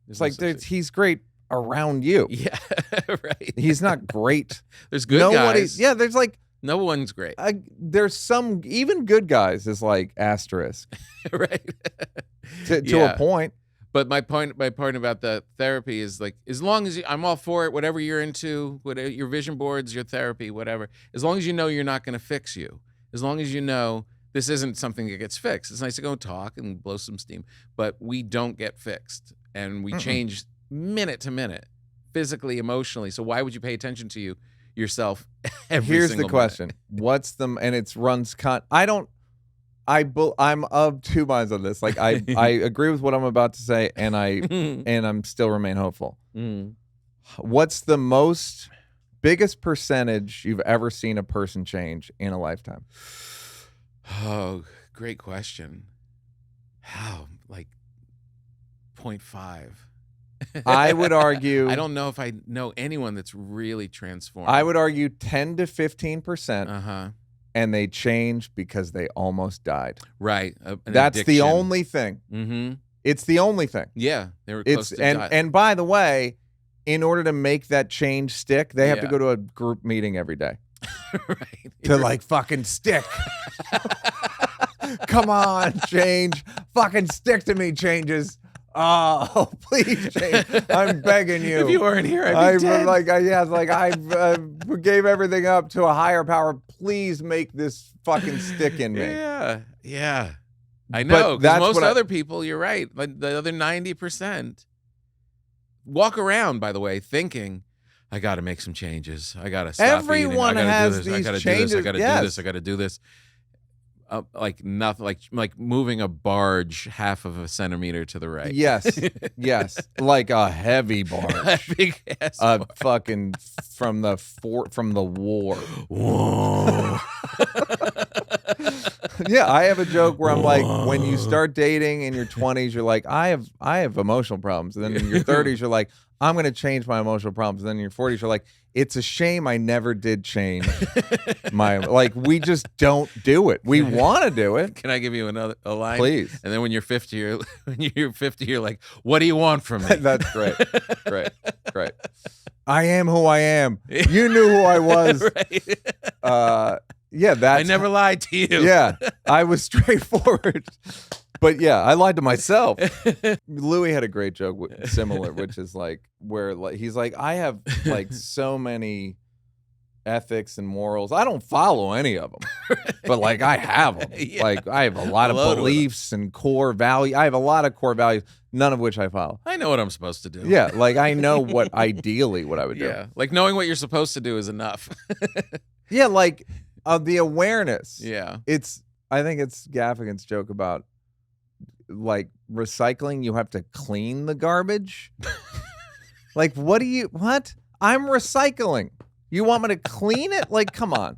It's like he's great around you. Yeah, right. He's not great. There's good guys. Yeah, there's like No one's great. There's some, even good guys is like asterisk. Right. To a point. But my point about the therapy is like, as long as I'm all for it, whatever you're into, whatever your vision boards, your therapy, whatever, as long as you know you're not going to fix you, as long as you know this isn't something that gets fixed. It's nice to go talk and blow some steam, but we don't get fixed, and we change minute to minute, physically, emotionally. So why would you pay attention to yourself every Here's single the question. What's the, and it's runs I'm of two minds on this. Like I agree with what I'm about to say, and I'm still remain hopeful. What's the biggest percentage you've ever seen a person change in a lifetime? Oh, great question. How? Like 0.5. I would argue. I don't know if I know anyone that's really transformed. I would argue 10 to 15%. And they changed because they almost died. Right. That's addiction. the only thing. Mm-hmm. It's the only thing. Yeah. They were close to die. And by the way, in order to make that change stick, they have to go to a group meeting every day. Right. To like fucking stick. Come on, change. Fucking stick to me, changes. Oh, please change. I'm begging you. If you weren't here, I'd be dead. I gave everything up to a higher power. Please make this fucking stick in me. Yeah. I know. Because most other people, you're right. Like the other 90% walk around, by the way, thinking, I got to make some changes. I got to stop Everyone eating. has do this. these I gotta changes. Do this. I got to do this. I got to do this. Like nothing, like moving a barge half of a centimeter to the right. Yes, like a heavy barge, a big ass barge. Fucking from the war. Whoa. Yeah, I have a joke where I'm like, when you start dating in your 20s, you're like, I have emotional problems, and then in your 30s, you're like, I'm going to change my emotional problems, and then in your 40s, you're like, it's a shame I never did change we just don't do it. We want to do it. Can I give you a line? Please. And then when you're 50, you're like, what do you want from me? That's great. Great. I am who I am. You knew who I was. Right. Yeah, I never lied to you. Yeah, I was straightforward. But yeah, I lied to myself. Louis had a great joke similar, which is like where he's like, I have like so many ethics and morals. I don't follow any of them, but like I have them. Yeah. Like I have a lot of beliefs and core values. I have a lot of core values, none of which I follow. I know what I'm supposed to do. Yeah, like I know what I would do. Yeah, like knowing what you're supposed to do is enough. Yeah, like the awareness. Yeah, I think it's Gaffigan's joke about like recycling. You have to clean the garbage. Like, what? I'm recycling. You want me to clean it? Like, come on.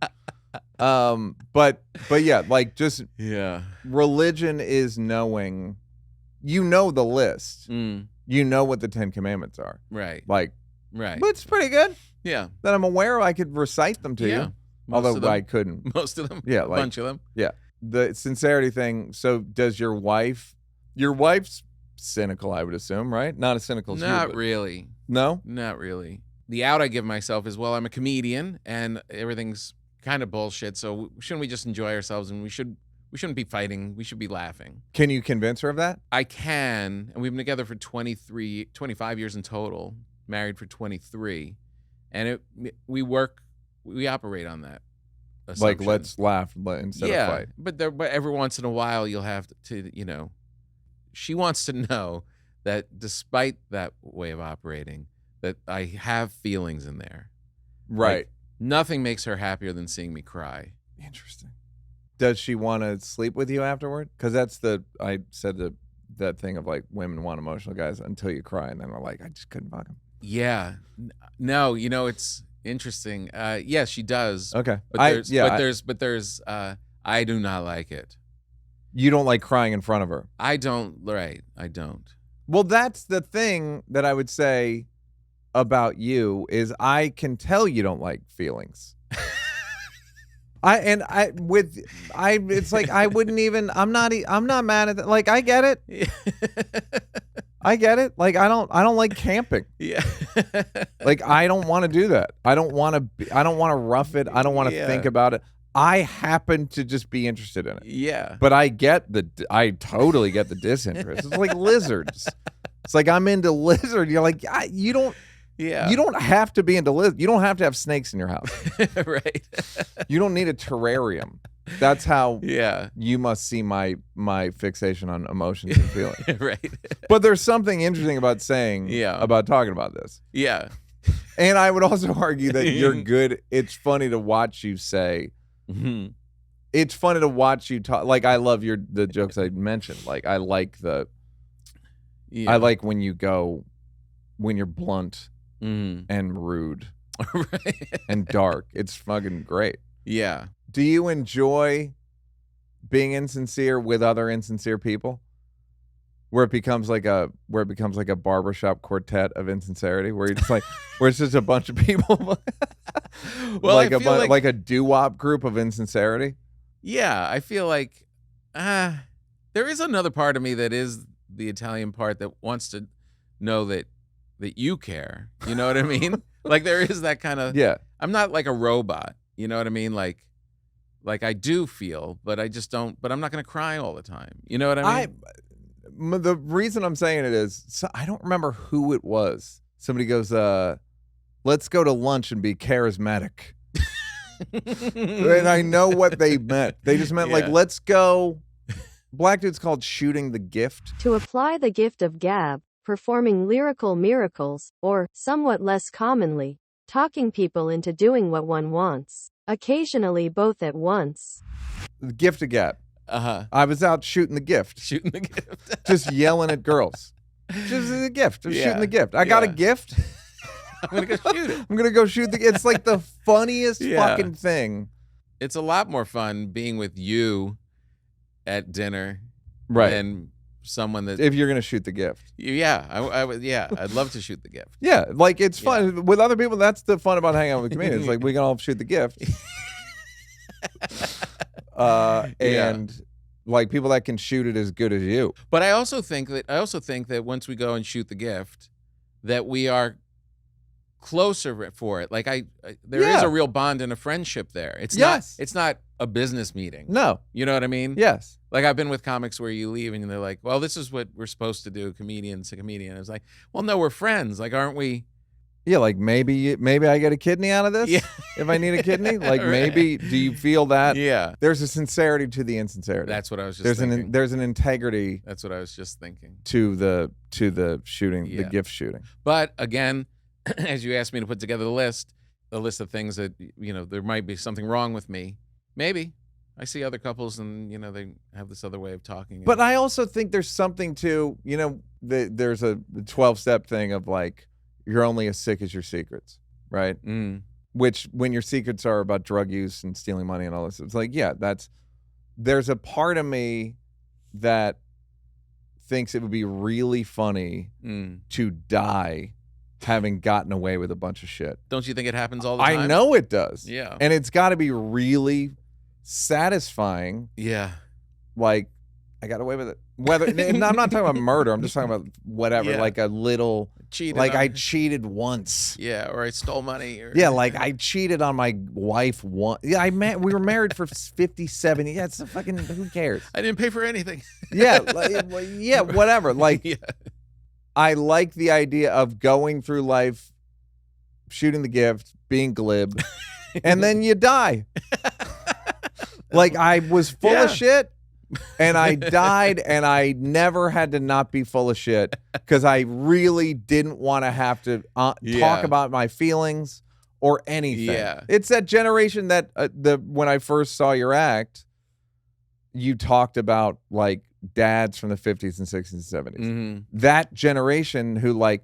But yeah, like just religion is knowing. You know the list. You know what the 10 Commandments are. Right. Like, right. But it's pretty good. Yeah. That I'm aware of. I could recite them to you. Although I couldn't. Most of them. Yeah. Like, a bunch of them. Yeah. The sincerity thing. So does your wife's cynical, I would assume, right? Not as cynical as you. Not really. No? Not really. The out I give myself is, well, I'm a comedian and everything's kind of bullshit. So shouldn't we just enjoy ourselves, and we shouldn't be fighting. We should be laughing. Can you convince her of that? I can. And we've been together for 25 years in total, married for 23. And we operate on that assumption. Like, let's laugh instead of fight. But every once in a while you'll have to, she wants to know that despite that way of operating, that I have feelings in there. Right. Like, nothing makes her happier than seeing me cry. Interesting. Does she want to sleep with you afterward? Because I said that thing of like women want emotional guys until you cry, and then they're like, I just couldn't fuck him. Yeah. No, it's interesting. Yes, she does. Okay. But there's I do not like it. You don't like crying in front of her. I don't. Right. I don't. Well, that's the thing that I would say about you is I can tell you don't like feelings. It's like I wouldn't even. I'm not mad at that. Like I get it. I get it. Like I don't like camping. Yeah. Like I don't want to do that. I don't want to rough it. I don't want to think about it. I happen to just be interested in it. Yeah. But I totally get the disinterest. It's like lizards. It's like I'm into lizard. You're like, you don't have to be into lizard. You don't have to have snakes in your house. Right. You don't need a terrarium. That's how Yeah. you must see my fixation on emotions and feelings. Right. But there's something interesting about about talking about this. Yeah. And I would also argue that you're good. It's funny to watch you say, Mm-hmm. it's funny to watch you talk. Like I love the jokes I mentioned. Like I like I like when you're blunt and rude Right. and dark. It's fucking great. Yeah. Do you enjoy being insincere with other insincere people? Where it becomes like a barbershop quartet of insincerity, where it's like where it's just a bunch of people, Well, like I feel like a doo-wop group of insincerity. Yeah, I feel like there is another part of me that is the Italian part that wants to know that you care. You know what I mean? Like there is that kind of. Yeah. I'm not like a robot. You know what I mean? Like I do feel, but I just don't. But I'm not going to cry all the time. You know what I mean? The reason I'm saying it is I don't remember who it was. Somebody goes, let's go to lunch and be charismatic. And I know what they meant. They just meant like, let's go. Black dude's called shooting the gift. To apply the gift of gab, performing lyrical miracles, or, somewhat less commonly, talking people into doing what one wants. Occasionally both at once. The gift of gab. I was out shooting the gift. Shooting the gift. Just yelling at girls. Just a gift. Just shooting the gift. I got a gift. I'm going to go shoot it. I'm going to go shoot the gift. It's like the funniest fucking thing. It's a lot more fun being with you at dinner than someone that. If you're going to shoot the gift. Yeah. I would. Yeah. I'd love to shoot the gift. Yeah. Like it's fun. With other people, that's the fun about hanging out with comedians. Like we can all shoot the gift. And like people that can shoot it as good as you. But I also think that once we go and shoot the gift, that we are closer for it. Like there is a real bond and a friendship there. It's not a business meeting. No. You know what I mean? Yes. Like I've been with comics where you leave and they're like, well, this is what we're supposed to do, comedian to comedian. It's like, well, no, we're friends. Like, aren't we? Yeah, like maybe I get a kidney out of this if I need a kidney. Like maybe, do you feel that? Yeah. There's a sincerity to the insincerity. That's what I was just thinking. There's an integrity. That's what I was just thinking. To the shooting, the gift shooting. But again, as you asked me to put together the list of things that, there might be something wrong with me. Maybe. I see other couples and, they have this other way of talking. But I also think there's something to, there's a 12-step thing of like, you're only as sick as your secrets, right? Which when your secrets are about drug use and stealing money and all this, it's like, there's a part of me that thinks it would be really funny to die having gotten away with a bunch of shit. Don't you think it happens all the time? I know it does. Yeah. And it's got to be really satisfying. Yeah. Like, I got away with it. Whether I'm not talking about murder. I'm just talking about whatever, like a little... Cheated like I cheated once. Yeah, or I stole money. Or... Yeah, like I cheated on my wife once. Yeah, we were married for 57 years. Yeah, it's a fucking, who cares? I didn't pay for anything. Yeah, whatever. Like, I like the idea of going through life, shooting the gift, being glib, and then you die. Like I was full of shit. And I died, and I never had to not be full of shit because I really didn't want to have to talk about my feelings or anything. Yeah. It's that generation that when I first saw your act, you talked about like dads from the 50s and 60s and 70s. Mm-hmm. That generation who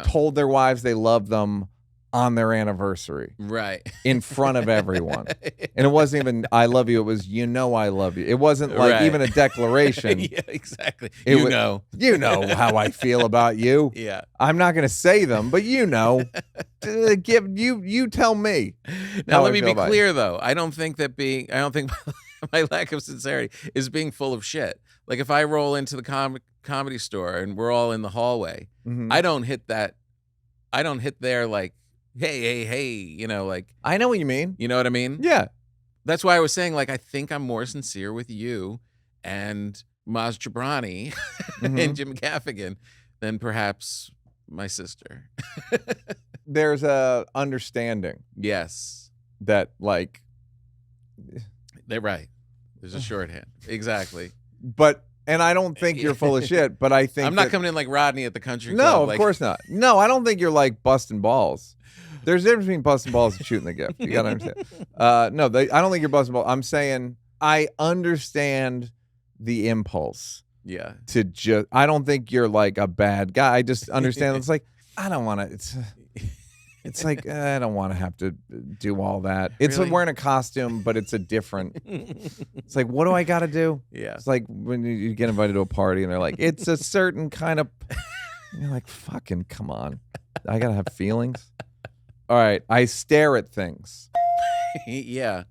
told their wives they loved them on their anniversary. Right. In front of everyone. And it wasn't even, I love you. It was, I love you. It wasn't like even a declaration. Yeah, exactly. You know how I feel about you. Yeah. I'm not going to say them, but you tell me. Now let me be clear though. I don't think my lack of sincerity is being full of shit. Like if I roll into the comedy store and we're all in the hallway, I don't hit that. I don't hit there like, hey, you know, like. I know what you mean. You know what I mean? Yeah. That's why I was saying, like, I think I'm more sincere with you and Maz Jobrani and Jim Gaffigan than perhaps my sister. There's a understanding. Yes. That, like. They're right. There's a shorthand. Exactly. But, and I don't think you're full of shit, but I think I'm not coming in like Rodney at the country club. No, of like, course not. No, I don't think you're like busting balls. There's a difference between busting balls and shooting the gift. You got to understand. No, I don't think you're busting balls. I'm saying I understand the impulse. Yeah. To just, I don't think you're like a bad guy. I just understand. It's like, I don't want to, it's like, I don't want to have to do all that. It's Really? like wearing a costume, but it's a different, it's like, what do I got to do? Yeah. It's like when you get invited to a party and they're like, it's a certain kind of, and you're like, fucking come on. I got to have feelings. All right. I stare at things. Yeah.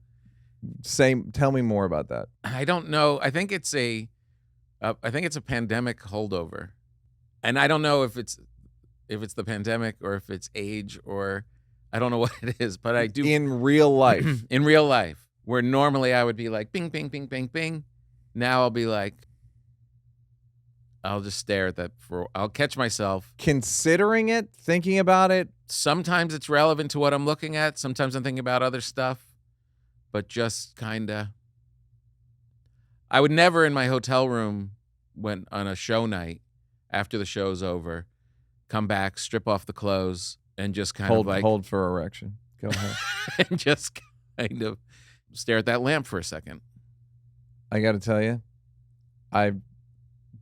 Tell me more about that. I don't know. I think it's a pandemic holdover. And I don't know if it's the pandemic or if it's age or I don't know what it is, but I do. In real life. In real life, where normally I would be like, bing, bing, bing, bing, bing. Now I'll be like, I'll just stare at that I'll catch myself. Considering it, thinking about it. Sometimes it's relevant to what I'm looking at. Sometimes I'm thinking about other stuff, but just kind of. I would never in my hotel room when on a show night after the show's over, come back, strip off the clothes, and just kind of like hold for erection. Go ahead. and just kind of stare at that lamp for a second. I got to tell you, I've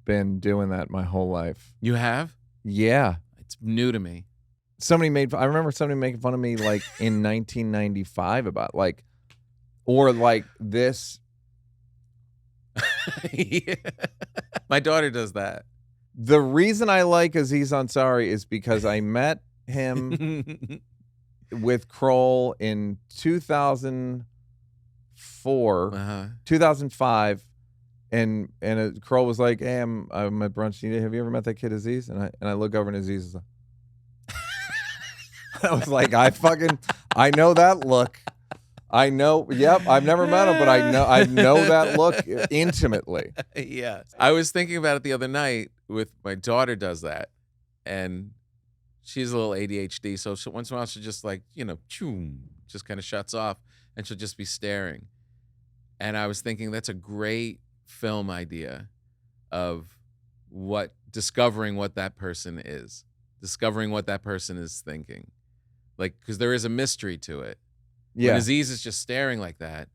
been doing that my whole life. You have? Yeah. It's new to me. I remember somebody making fun of me like in 1995 about like, or like this. Yeah. My daughter does that. The reason I like Aziz Ansari is because I met him with Kroll in 2004, 2005, and Kroll was like, "Hey, I'm at brunch. Have you ever met that kid Aziz?" And I look over and Aziz is like, I was like, I know that look. I know. Yep, I've never met him, but I know that look intimately. Yeah, I was thinking about it the other night. With my daughter does that, and she's a little ADHD, so once in a while she'll just like just kind of shuts off, and she'll just be staring. And I was thinking that's a great film idea of discovering what that person is thinking, like because there is a mystery to it. Yeah. When Aziz is just staring like that,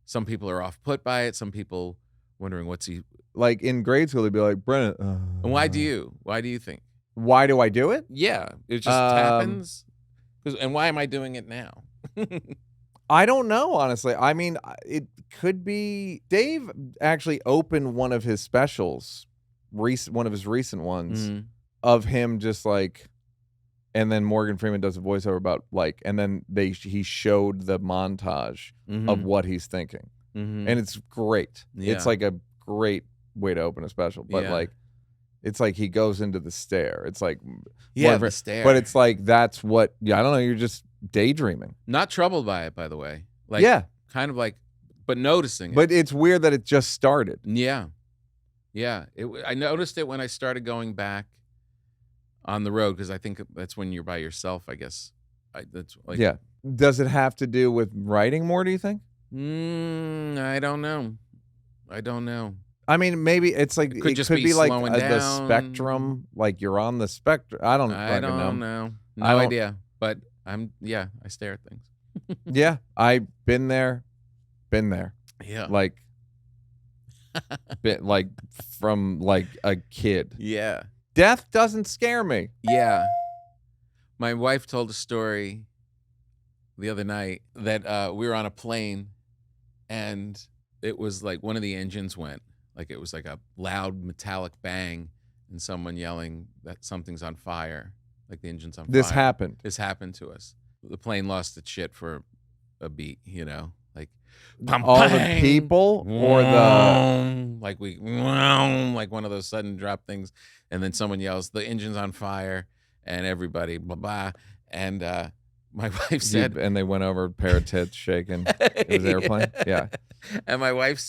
some people are off put by it. Some people wondering what's he like in grade school. They'd be like, Brennan. And why do you think? Why do I do it? Yeah, it just happens. And why am I doing it now? I don't know, honestly. I mean, it could be Dave actually opened one of his specials, one of his recent ones, of him just like. And then Morgan Freeman does a voiceover about like, and then he showed the montage of what he's thinking, and it's great. Yeah. It's like a great way to open a special, but like, it's like he goes into the stare. It's like, the stare. But it's like that's what. Yeah, I don't know. You're just daydreaming. Not troubled by it, by the way. Like, yeah, kind of like, but noticing it. But it's weird that it just started. Yeah, yeah. I noticed it when I started going back on the road, because I think that's when you're by yourself, I guess. That's like, yeah. Does it have to do with writing more, do you think? I don't know. I mean, maybe it's like, it could be like the spectrum, like you're on the spectrum. I don't know. No idea. But I stare at things. Yeah, I've been there. Yeah. Like, from like a kid. Yeah. Death doesn't scare me. Yeah. My wife told a story the other night that we were on a plane and it was like one of the engines went. Like it was like a loud metallic bang and someone yelling that something's on fire. Like the engine's on fire. This happened to us. The plane lost its shit for a beat, like all the people or the like like one of those sudden drop things, and then someone yells, "The engine's on fire," and everybody blah blah. And my wife said, and they went over, pair of tits shaking. It was Airplane. Yeah. And my wife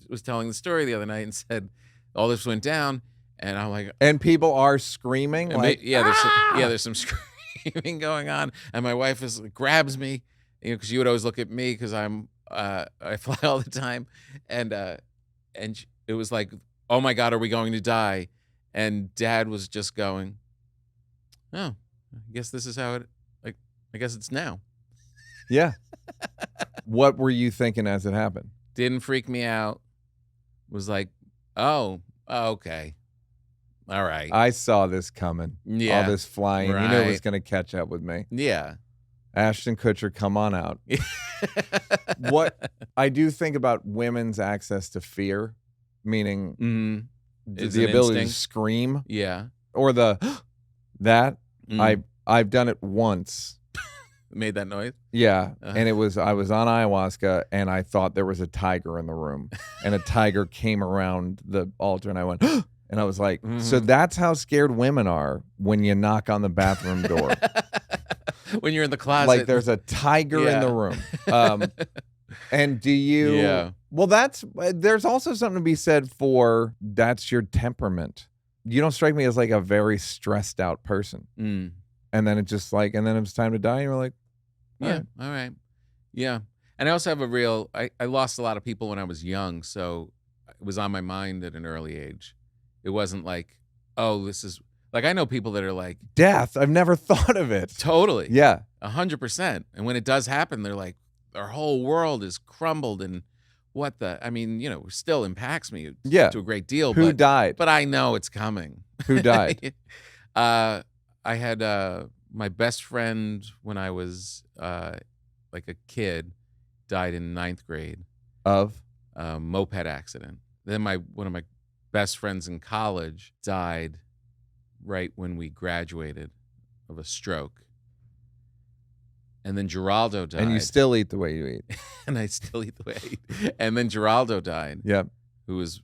was telling the story the other night and said all this went down, and I'm like, and people are screaming like, there's some screaming going on, and my wife grabs me, because she would always look at me because I fly all the time, and it was like, oh my God, are we going to die? And Dad was just going, oh, I guess this is how it. I guess it's now. Yeah. What were you thinking as it happened? Didn't freak me out. Was like, oh, okay. All right. I saw this coming. Yeah. All this flying. Right. You knew it was going to catch up with me. Yeah. Ashton Kutcher, come on out. What I do think about women's access to fear, meaning the ability to scream. Yeah. Or that. I've done it once. Made that noise? Yeah. And I was on ayahuasca, and I thought there was a tiger in the room. And a tiger came around the altar, and I went, and I was like, so that's how scared women are when you knock on the bathroom door. When you're in the closet. Like there's a tiger in the room. And do you? Yeah. Well, there's also something to be said for that's your temperament. You don't strike me as like a very stressed out person. And then it's just like, and then it's time to die. And you're like, yeah, all right. Yeah. And I also have I lost a lot of people when I was young. So it was on my mind at an early age. It wasn't like, oh, this is like, I know people that are like, death. I've never thought of it. Totally. Yeah. 100%. And when it does happen, they're like, their whole world is crumbled. And I mean, still impacts me to a great deal. Who died? But I know it's coming. Who died? I had my best friend when I was like a kid, died in 9th grade of a moped accident. Then one of my best friends in college died right when we graduated of a stroke. And then Geraldo died. And you still eat the way you eat. And I still eat the way I eat. And then Geraldo died. Yep. Who was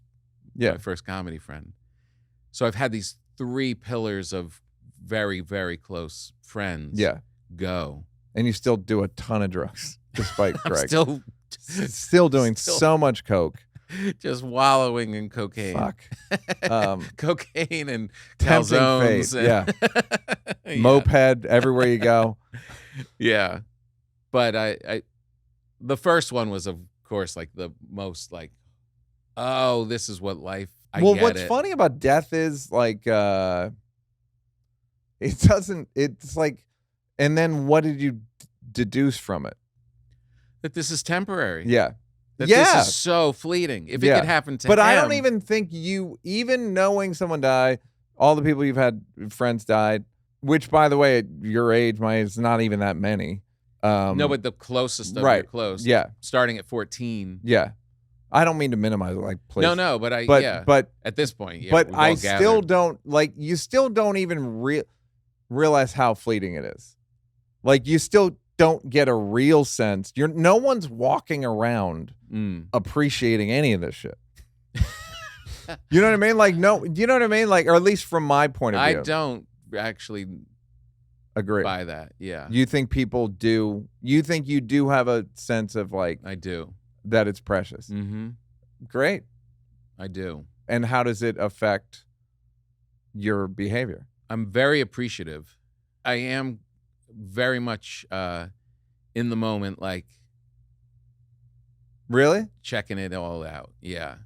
my first comedy friend. So I've had these 3 pillars of very, very close friends go. And you still do a ton of drugs, despite Greg. Still doing so much coke. Just wallowing in cocaine. Fuck. Cocaine and tempting calzones. Yeah. Moped everywhere you go. Yeah. But I the first one was, of course, like the most like, oh, this is what life. What's funny about death is like it's like, and then what did you deduce from it? That this is temporary. Yeah. That this is so fleeting. If it could happen to him. But I don't even think even knowing someone died, all the people you've had, friends died, which, by the way, at your age, it's not even that many. No, but the closest of your close. Yeah. Starting at 14. Yeah. I don't mean to minimize it, like, please. No, but but at this point, but I still don't, like, you still don't even realize how fleeting it is. Like, you still don't get a real sense. No one's walking around appreciating any of this shit. You know what I mean? Like, no, you know what I mean? Like, or at least from my point of view. I don't actually agree by that. Yeah. You think people do? You think you do have a sense of, like, I do, that it's precious. Mm-hmm. Great. I do. And how does it affect your behavior? I'm very appreciative. I am very much in the moment, like, really checking it all out. Yeah.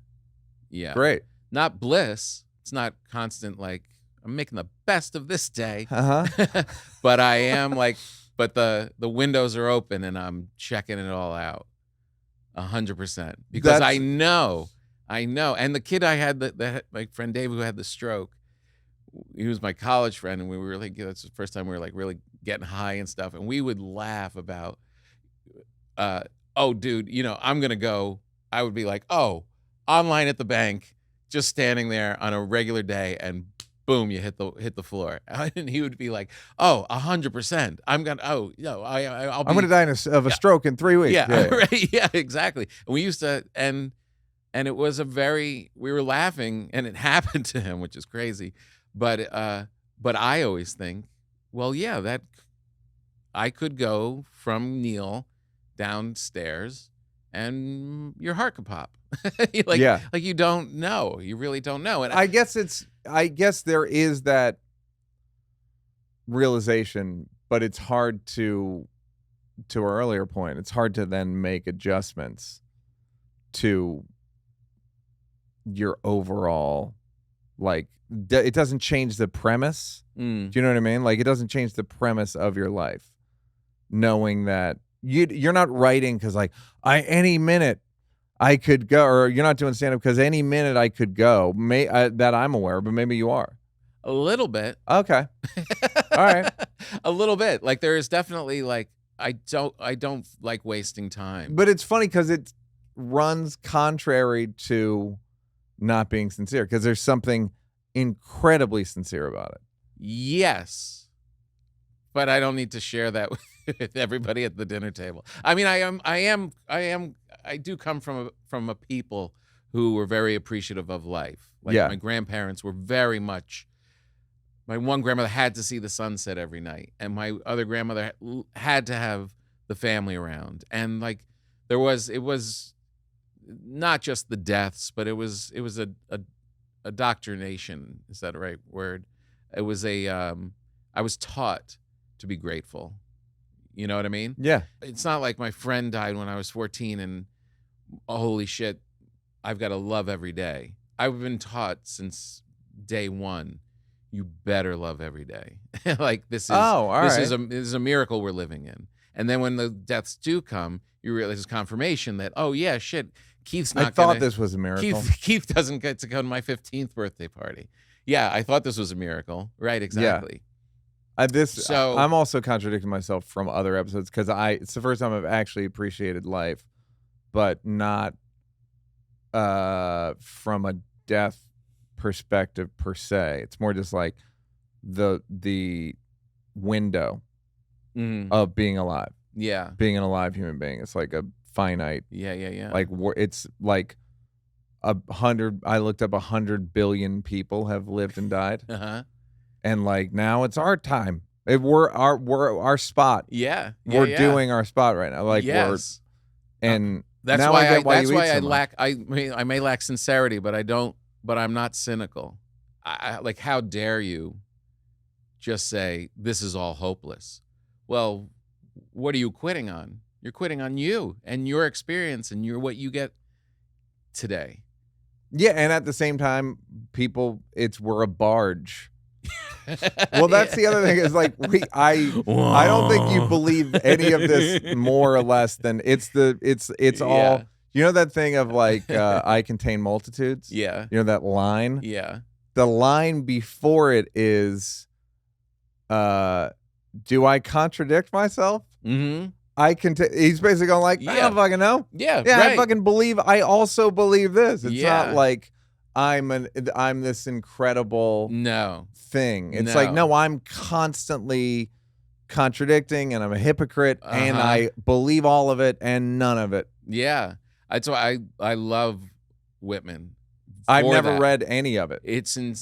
Great. Not bliss. It's not constant, like, I'm making the best of this day. But I am like, but the windows are open and I'm checking it all out 100%, because I know. And the kid I had, my friend Dave, who had the stroke, he was my college friend, and we were like, that's the first time we were like really getting high and stuff. And we would laugh about, oh, dude, I'm going to go. I would be like, oh, online at the bank, just standing there on a regular day, and boom, you hit the floor. And he would be like, "Oh, 100%. I'm gonna die of a stroke in 3 weeks. Yeah, right. Yeah, exactly. And we used to, and it was we were laughing, and it happened to him, which is crazy. But I always think, well, yeah, that I could go from Neal downstairs, and your heart could pop. Like you don't know. You really don't know. And I guess there is that realization, but it's hard to our earlier point, it's hard to then make adjustments to your overall, like, it doesn't change the premise. Do you know what I mean? Like, it doesn't change the premise of your life, knowing that you're not writing because, like, any minute I could go, or you're not doing stand-up because any minute I could go, that I'm aware, but maybe you are. A little bit. Okay. All right. A little bit. Like, there is definitely, like, I don't like wasting time. But it's funny because it runs contrary to not being sincere, because there's something incredibly sincere about it. Yes. But I don't need to share that with everybody at the dinner table. I mean, I do come from a people who were very appreciative of life. Like, my grandparents were very much. My one grandmother had to see the sunset every night, and my other grandmother had to have the family around. And, like, it was not just the deaths, but it was a indoctrination. Is that the right word? It was I was taught to be grateful. You know what I mean? Yeah. It's not like my friend died when I was 14 and, holy shit, I've got to love every day. I've been taught since day one, you better love every day. Like, this is a miracle we're living in. And then when the deaths do come, you realize it's confirmation that, oh yeah, shit, Keith's not. I thought this was a miracle. Keith doesn't get to go to my 15th birthday party. Yeah, I thought this was a miracle. Right, exactly. Yeah. I'm also contradicting myself from other episodes, because it's the first time I've actually appreciated life, but not from a death perspective per se. It's more just like the window of being alive. Yeah, being an alive human being. It's like a finite. Yeah. Like, it's like 100. I looked up 100 billion people have lived and died. And, like, now it's our time. We're our spot. Yeah. We're doing our spot right now. Like, yes. That's now why I may lack sincerity, but I'm not cynical. I like, how dare you just say this is all hopeless? Well, what are you quitting on? You're quitting on you and your experience and what you get today. Yeah, and at the same time, we're a barge. Well, that's the other thing, is like, I don't think you believe any of this more or less than it's all, you know, that thing of, like, I contain multitudes. Yeah. You know that line? Yeah. The line before it is, do I contradict myself? Mm-hmm. He's basically going, like, I don't fucking know. Yeah. Yeah. Right. I fucking believe. I also believe this. It's not like I'm this incredible thing. It's like, no, I'm constantly contradicting, and I'm a hypocrite, and I believe all of it and none of it. Yeah. That's why I love Whitman. I've never read any of it.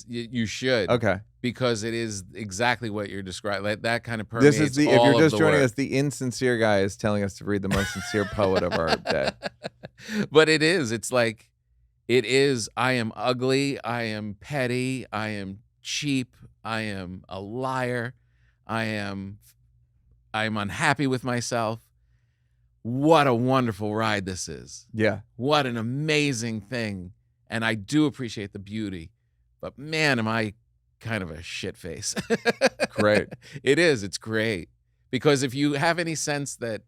You should. Okay. Because it is exactly what you're describing. Like, that kind of permeates if you're just joining us, the insincere guy is telling us to read the most sincere poet of our day. But it is. It's like, it is. I am ugly. I am petty. I am cheap. I am a liar. I'm unhappy with myself. What a wonderful ride this is. Yeah. What an amazing thing. And I do appreciate the beauty. But, man, am I kind of a shit face. Great. It is. It's great. Because if you have any sense that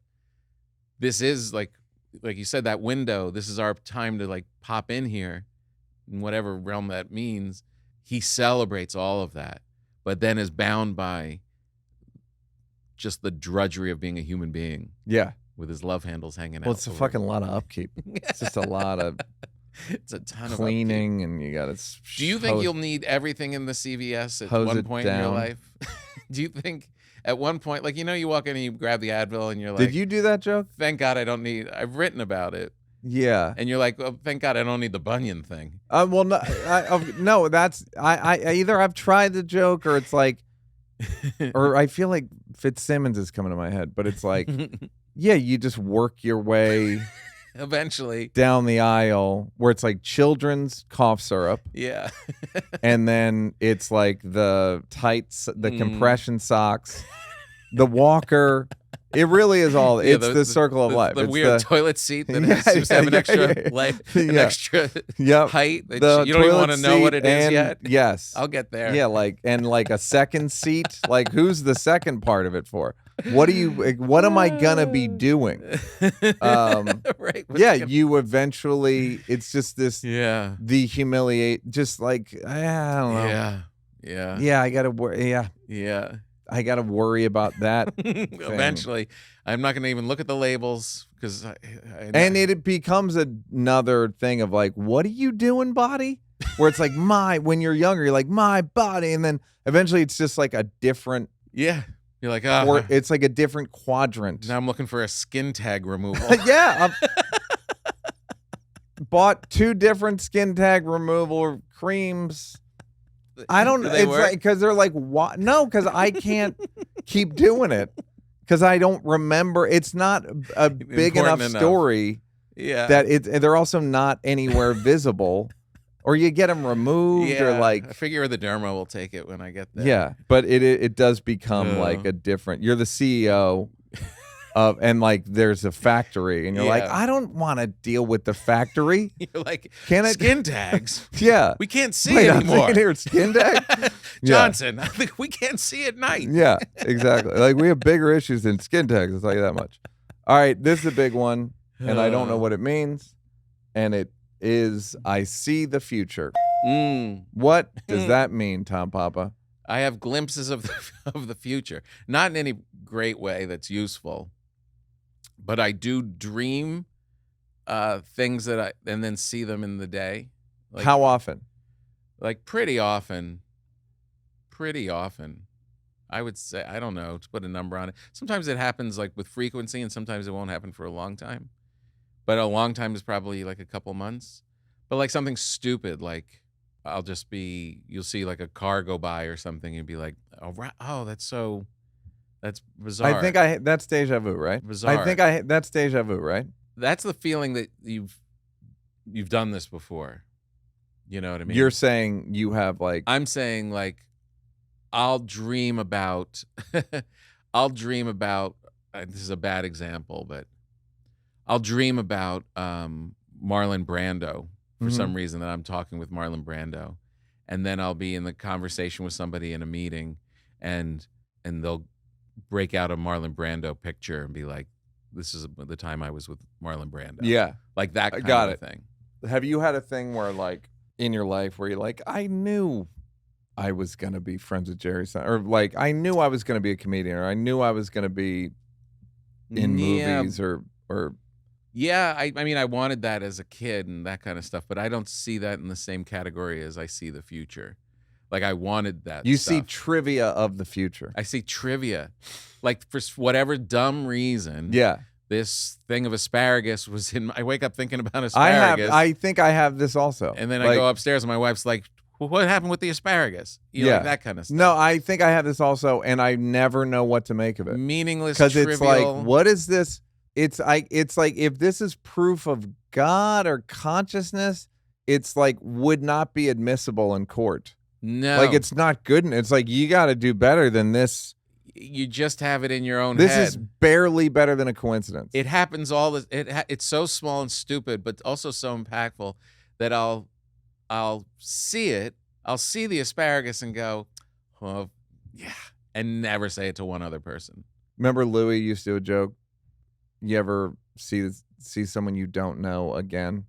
this is, like you said, that window, this is our time to, like, pop in here, in whatever realm that means, he celebrates all of that, but then is bound by just the drudgery of being a human being. Yeah. With his love handles hanging out. Well, it's a fucking lot of upkeep. It's just a lot of It's a ton of cleaning, and you got to. Do you think you'll need everything in the CVS at hose one it point in your down. life? Do you think at one point, like, you walk in and you grab the Advil and you're like, Did you do that joke? thank God I don't need, I've written about it. Yeah. And you're like, well, thank God I don't need the bunion thing. Well, no, no, that's I either I've tried the joke or it's like, or I feel like Fitzsimmons is coming to my head, but it's like, yeah, you just work your way eventually down the aisle where it's like children's cough syrup. Yeah. And then it's like the tights, the compression socks, the walker. It really is all. It's the circle of life. The it's weird toilet seat that seems to have an extra extra height. That you don't even want to know what it is yet. Yes, I'll get there. Yeah, like a second seat. Like, who's the second part of it for? What am I gonna be doing? Right. Yeah, you eventually. It's just this. Yeah. The humiliate. Just like I don't know. Yeah. Yeah. Yeah, I gotta worry. Yeah. Yeah. I got to worry about that. Eventually, I'm not going to even look at the labels because and it becomes another thing of like, what are you doing, body? Where it's like when you're younger, you're like my body, and then eventually it's just like a different. Yeah, you're like or it's like a different quadrant. Now I'm looking for a skin tag removal. Yeah, bought 2 different skin tag removal creams. I don't know. It's work? like because they're like, what? No, because I can't keep doing it because I don't remember. It's not a big enough story. Yeah, that they're also not anywhere visible, or you get them removed, or like. I figure the derma will take it when I get there. Yeah, but it does become like a different. You're the CEO. And like there's a factory, and you're like, I don't want to deal with the factory. You're like, can I skin tags? Yeah, we can't see it anymore. I'm here, skin tag. Johnson, I think we can't see at night. Yeah, exactly. Like we have bigger issues than skin tags. I'll tell you that much. All right, this is a big one, and I don't know what it means, and it is I see the future. What does that mean, Tom Papa? I have glimpses of the future, not in any great way that's useful. But I do dream things and then see them in the day. Like, how often? Like pretty often. Pretty often. I would say, I don't know, to put a number on it. Sometimes it happens like with frequency, and sometimes it won't happen for a long time. But a long time is probably like a couple months. But like something stupid, like you'll see like a car go by or something, and be like, oh, that's bizarre. I think that's deja vu, right? Bizarre. I think that's deja vu, right? That's the feeling that you've done this before. You know what I mean? You're saying you have like. I'm saying like, I'll dream about. This is a bad example, but I'll dream about Marlon Brando for some reason, that I'm talking with Marlon Brando, and then I'll be in the conversation with somebody in a meeting, and they'll break out a Marlon Brando picture and be like, this is the time I was with Marlon Brando. Yeah. Like that kind of thing. Have you had a thing where like in your life where you're like, I knew I was going to be friends with Jerry Seinfeld, or like I knew I was going to be a comedian, or I knew I was going to be in movies or Yeah, I mean, I wanted that as a kid and that kind of stuff, but I don't see that in the same category as I see the future. Like, I wanted that You stuff. see trivia of the future. I see trivia. Like, for whatever dumb reason, this thing of asparagus was in. I wake up thinking about asparagus. I think I have this also. And then I go upstairs and my wife's like, well, what happened with the asparagus? Like that kind of stuff. No, I think I have this also, and I never know what to make of it. Meaningless, because trivial. It's like, what is this? It's like if this is proof of God or consciousness, it's like would not be admissible in court. No, like it's not good. It's like you got to do better than this. You just have it in your own head. This is barely better than a coincidence. It happens all the. It's so small and stupid, but also so impactful that I'll see it. I'll see the asparagus and go, well, yeah, and never say it to one other person. Remember Louis used to do a joke. You ever see someone you don't know again?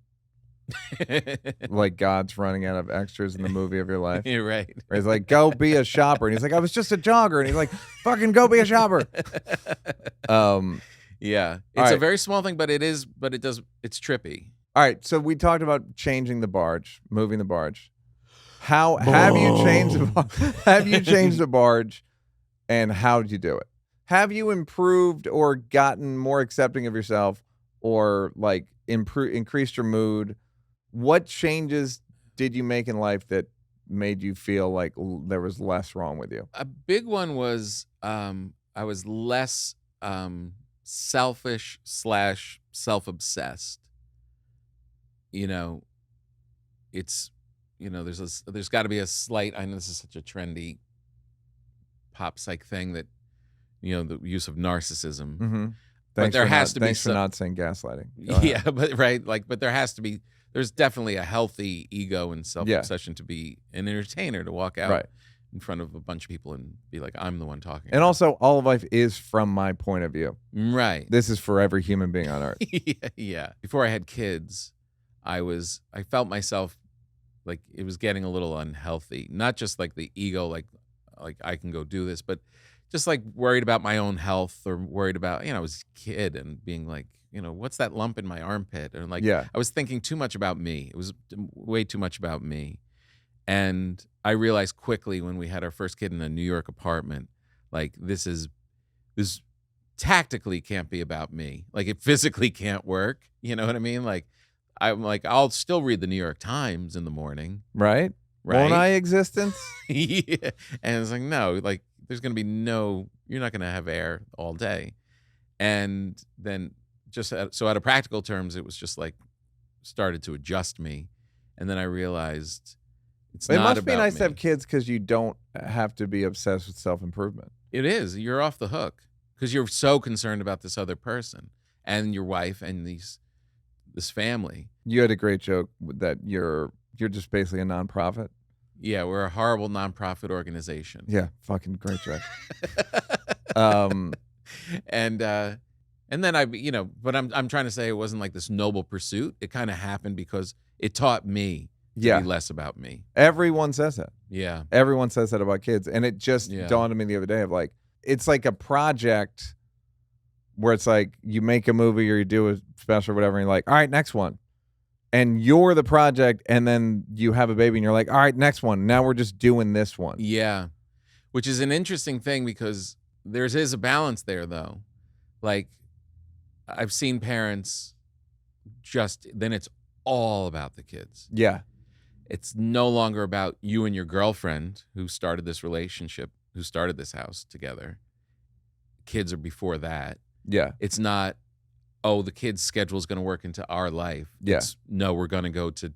Like God's running out of extras in the movie of your life. You're right. Where he's like, go be a shopper. And he's like, I was just a jogger. And he's like, fucking go be a shopper. Yeah. It's a very small thing, but it's trippy. All right, so we talked about changing the barge, moving the barge. How have you changed have you changed the barge, and how did you do it? Have you improved or gotten more accepting of yourself, or like increased your mood? What changes did you make in life that made you feel like there was less wrong with you? A big one was I was less selfish / self-obsessed. You know, it's there's got to be a slight. I know this is such a trendy pop psych thing that the use of narcissism. Mm-hmm. But there has to be thanks for not saying gaslighting. Go ahead. Yeah, but right, but there has to be. There's definitely a healthy ego and self-obsession to be an entertainer, to walk out in front of a bunch of people and be like, I'm the one talking. And also, all of life is from my point of view. Right. This is for every human being on earth. Yeah. Before I had kids, I felt myself like it was getting a little unhealthy. Not just like the ego, like I can go do this, but just like worried about my own health, or worried about, I was a kid and being like, what's that lump in my armpit? And like, I was thinking too much about me. It was way too much about me. And I realized quickly when we had our first kid in a New York apartment, like this tactically can't be about me. Like it physically can't work. You know what I mean? Like I'm like, I'll still read the New York Times in the morning. Right? Won't I existence? Yeah. And it's like, no, like there's going to be you're not going to have air all day. And then so out of practical terms, it was just like started to adjust me. And then I realized it's not about me. It must be nice to have kids because you don't have to be obsessed with self-improvement. It is. You're off the hook because you're so concerned about this other person and your wife and this family. You had a great joke that you're just basically a nonprofit. Yeah, we're a horrible nonprofit organization. Yeah, fucking great joke. And then but I'm trying to say it wasn't like this noble pursuit. It kind of happened because it taught me to be less about me. Everyone says that. Yeah. Everyone says that about kids. And it just dawned on me the other day of like, it's like a project where it's like you make a movie or you do a special or whatever, and you're like, all right, next one. And you're the project, and then you have a baby and you're like, all right, next one. Now we're just doing this one. Yeah. Which is an interesting thing because there is a balance there though. Like I've seen parents then it's all about the kids. Yeah. It's no longer about you and your girlfriend who started this relationship, who started this house together. Kids are before that. Yeah. It's not, the kid's schedule is going to work into our life. Yeah. No, we're going to go to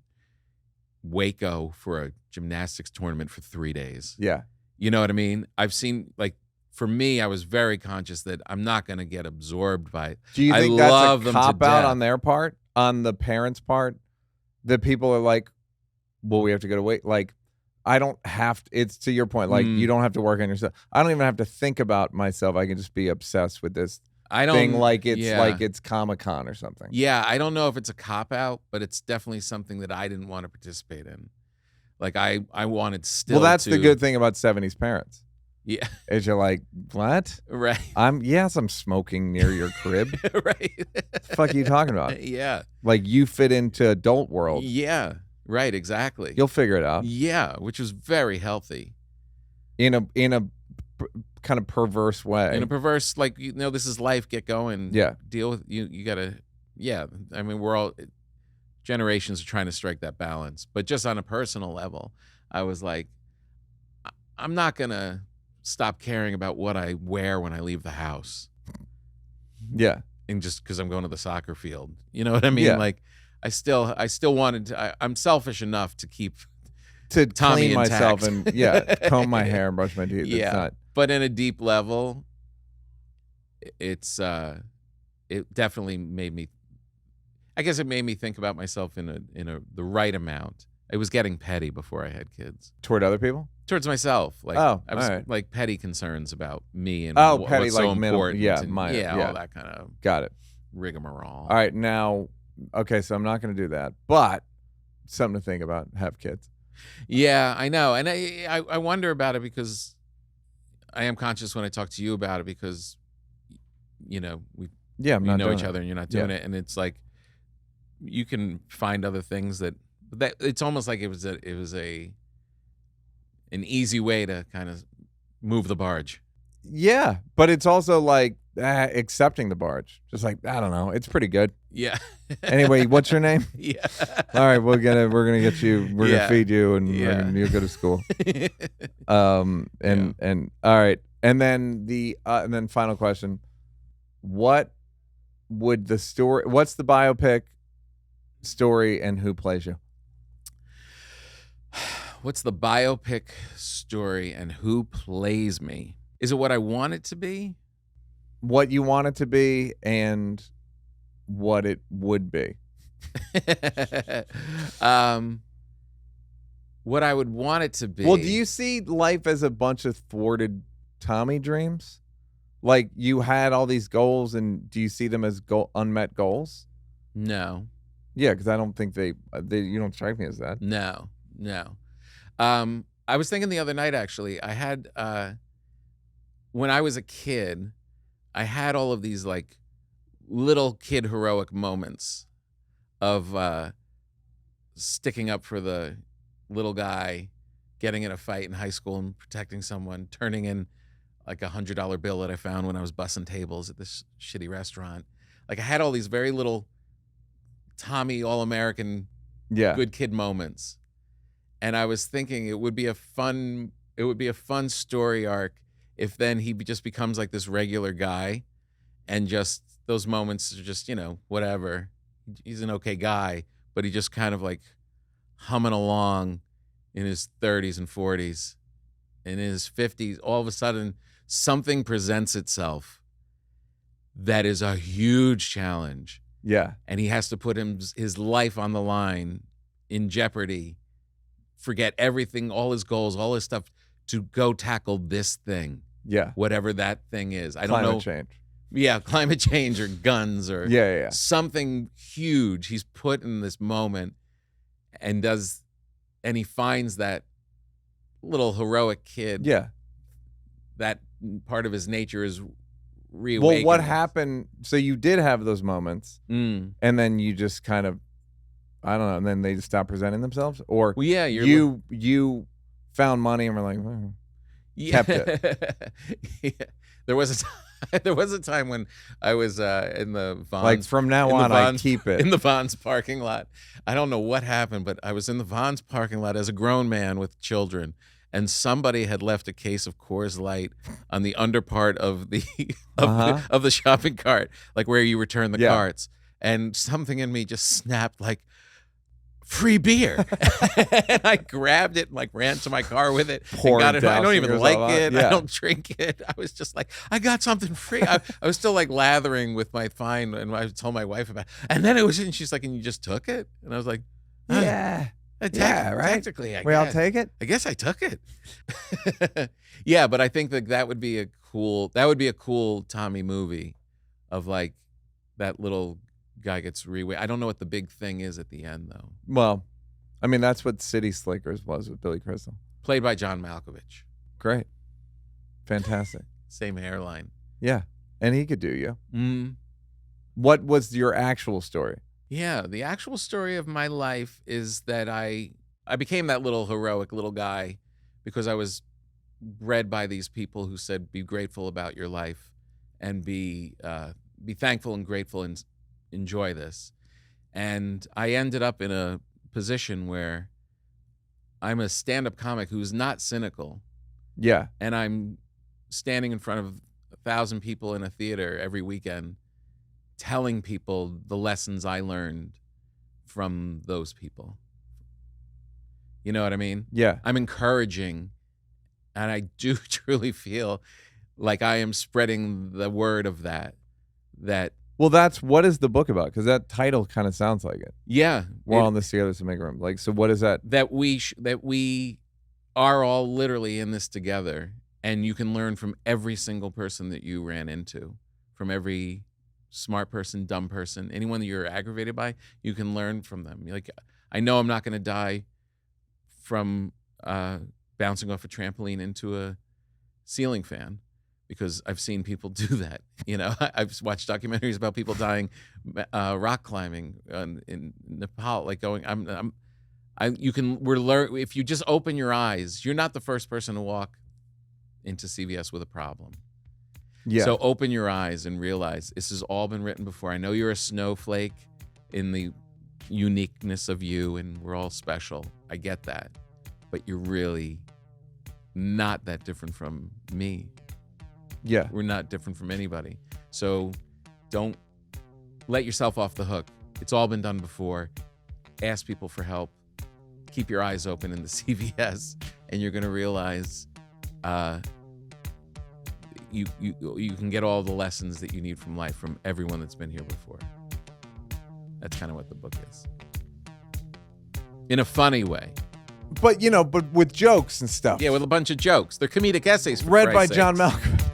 Waco for a gymnastics tournament for 3 days. Yeah. You know what I mean? I've seen, like, for me, I was very conscious that I'm not going to get absorbed by it. Do you think that's a cop-out on their part, on the parents' part, that people are like, well, we have to go to wait? Like, I don't have to, it's to your point, like, you don't have to work on yourself. I don't even have to think about myself. I can just be obsessed with this thing like it's Comic-Con or something. Yeah, I don't know if it's a cop-out, but it's definitely something that I didn't want to participate in. Like, I wanted still Well, that's the good thing about 70s parents. Yeah. Is you're like, what? Right. I'm smoking near your crib. Right. What the fuck are you talking about? Yeah. Like you fit into adult world. Yeah. Right, exactly. You'll figure it out. Yeah, which was very healthy. In a kind of perverse way. In a perverse, like, this is life, get going. Yeah. Deal with you gotta, I mean, we're all, generations are trying to strike that balance. But just on a personal level, I was like, I'm not gonna stop caring about what I wear when I leave the house. Yeah. And just because I'm going to the soccer field. You know what I mean? Yeah. Like, I still wanted to, I'm selfish enough to keep Tommy clean myself intact. And comb my hair and brush my teeth. Yeah. But in a deep level, it definitely made me, I guess it made me think about myself in the right amount. It was getting petty before I had kids. Toward other people? Towards myself. Like, I was right. like petty concerns about me and petty, what's like so important. all that kind of got it. rigmarole. All right, now, okay, so I'm not going to do that, but something to think about. Have kids. Yeah, I know, and I wonder about it because I am conscious when I talk to you about it because we know each other and you're not doing it, and it's like you can find other things that it's almost like it was an easy way to kind of move the barge. Yeah, but it's also like accepting the barge. Just like, I don't know, it's pretty good. Yeah. Anyway, what's your name? Yeah. All right, we're gonna get you. We're gonna feed you, and you'll go to school. And all right, and then final question: what would the story? What's the biopic story, and who plays you? What's the biopic story and who plays me? Is it what I want it to be? What you want it to be, and what it would be. What I would want it to be. Well, do you see life as a bunch of thwarted Tommy dreams? Like you had all these goals, and do you see them as unmet goals? No. Yeah, because I don't think they you don't strike me as that. No. I was thinking the other night, actually, I had, when I was a kid, I had all of these like little kid heroic moments of sticking up for the little guy, getting in a fight in high school and protecting someone, turning in like $100 bill that I found when I was bussing tables at this shitty restaurant. Like I had all these very little Tommy All-American good kid moments. And I was thinking it would be a fun story arc if then he just becomes like this regular guy, and just those moments are just, whatever. He's an okay guy, but he just kind of like humming along in his 30s and 40s. In his 50s, all of a sudden something presents itself that is a huge challenge. Yeah. And he has to put his life on the line, in jeopardy, forget everything, all his goals, all his stuff, to go tackle this thing. Yeah. Whatever that thing is. I don't know. Climate change. Yeah, climate change or guns or yeah. something huge. He's put in this moment and he finds that little heroic kid. Yeah. That part of his nature is reawakened. Well, what happened? So you did have those moments, and then you just kind of, I don't know, and then they just stopped presenting themselves? Or you found money and were like, kept it. Yeah. There was a time when I was in the Vons. Like from now on, I keep it. In the Vons parking lot. I don't know what happened, but I was in the Vons parking lot as a grown man with children, and somebody had left a case of Coors Light on the under part of the of the shopping cart, like where you return the carts. And something in me just snapped like, free beer. And I grabbed it and like ran to my car with it. And got it. I don't even like it. I don't drink it. I was just like, I got something free. I was still like lathering with my fine, and I told my wife about it. And then and she's like, and you just took it? And I was like, yeah. Right? Technically, I guess. I'll take it? I guess I took it. Yeah, but I think that would be a cool Tommy movie, of like that little guy gets I don't know what the big thing is at the end, though. Well, I mean, that's what City Slickers was with Billy Crystal. Played by John Malkovich. Great. Fantastic. Same hairline. Yeah. And he could do you. What was your actual story? Yeah, the actual story of my life is that I became that little heroic little guy because I was bred by these people who said, be grateful about your life and be thankful and grateful and enjoy this. And I ended up in a position where I'm a stand-up comic who's not cynical. Yeah. And I'm standing in front of 1,000 people in a theater every weekend telling people the lessons I learned from those people. You know what I mean? Yeah. I'm encouraging, and I do truly feel like I am spreading the word of that. Well, what is the book about? Because that title kind of sounds like it. Yeah. We're all in this together to make room. Like, so what is that? That we are all literally in this together, and you can learn from every single person that you ran into, from every smart person, dumb person, anyone that you're aggravated by, you can learn from them. Like, I know I'm not going to die from bouncing off a trampoline into a ceiling fan, because I've seen people do that. I've watched documentaries about people dying rock climbing in Nepal, like going. If you just open your eyes, you're not the first person to walk into CVS with a problem. Yeah. So open your eyes and realize this has all been written before. I know you're a snowflake in the uniqueness of you, and we're all special. I get that, but you're really not that different from me. Yeah. We're not different from anybody. So don't let yourself off the hook. It's all been done before. Ask people for help. Keep your eyes open in the CVS, and you're going to realize you can get all the lessons that you need from life from everyone that's been here before. That's kind of what the book is. In a funny way. But, but with jokes and stuff. Yeah, with a bunch of jokes. They're comedic essays. Read by John Malkovich.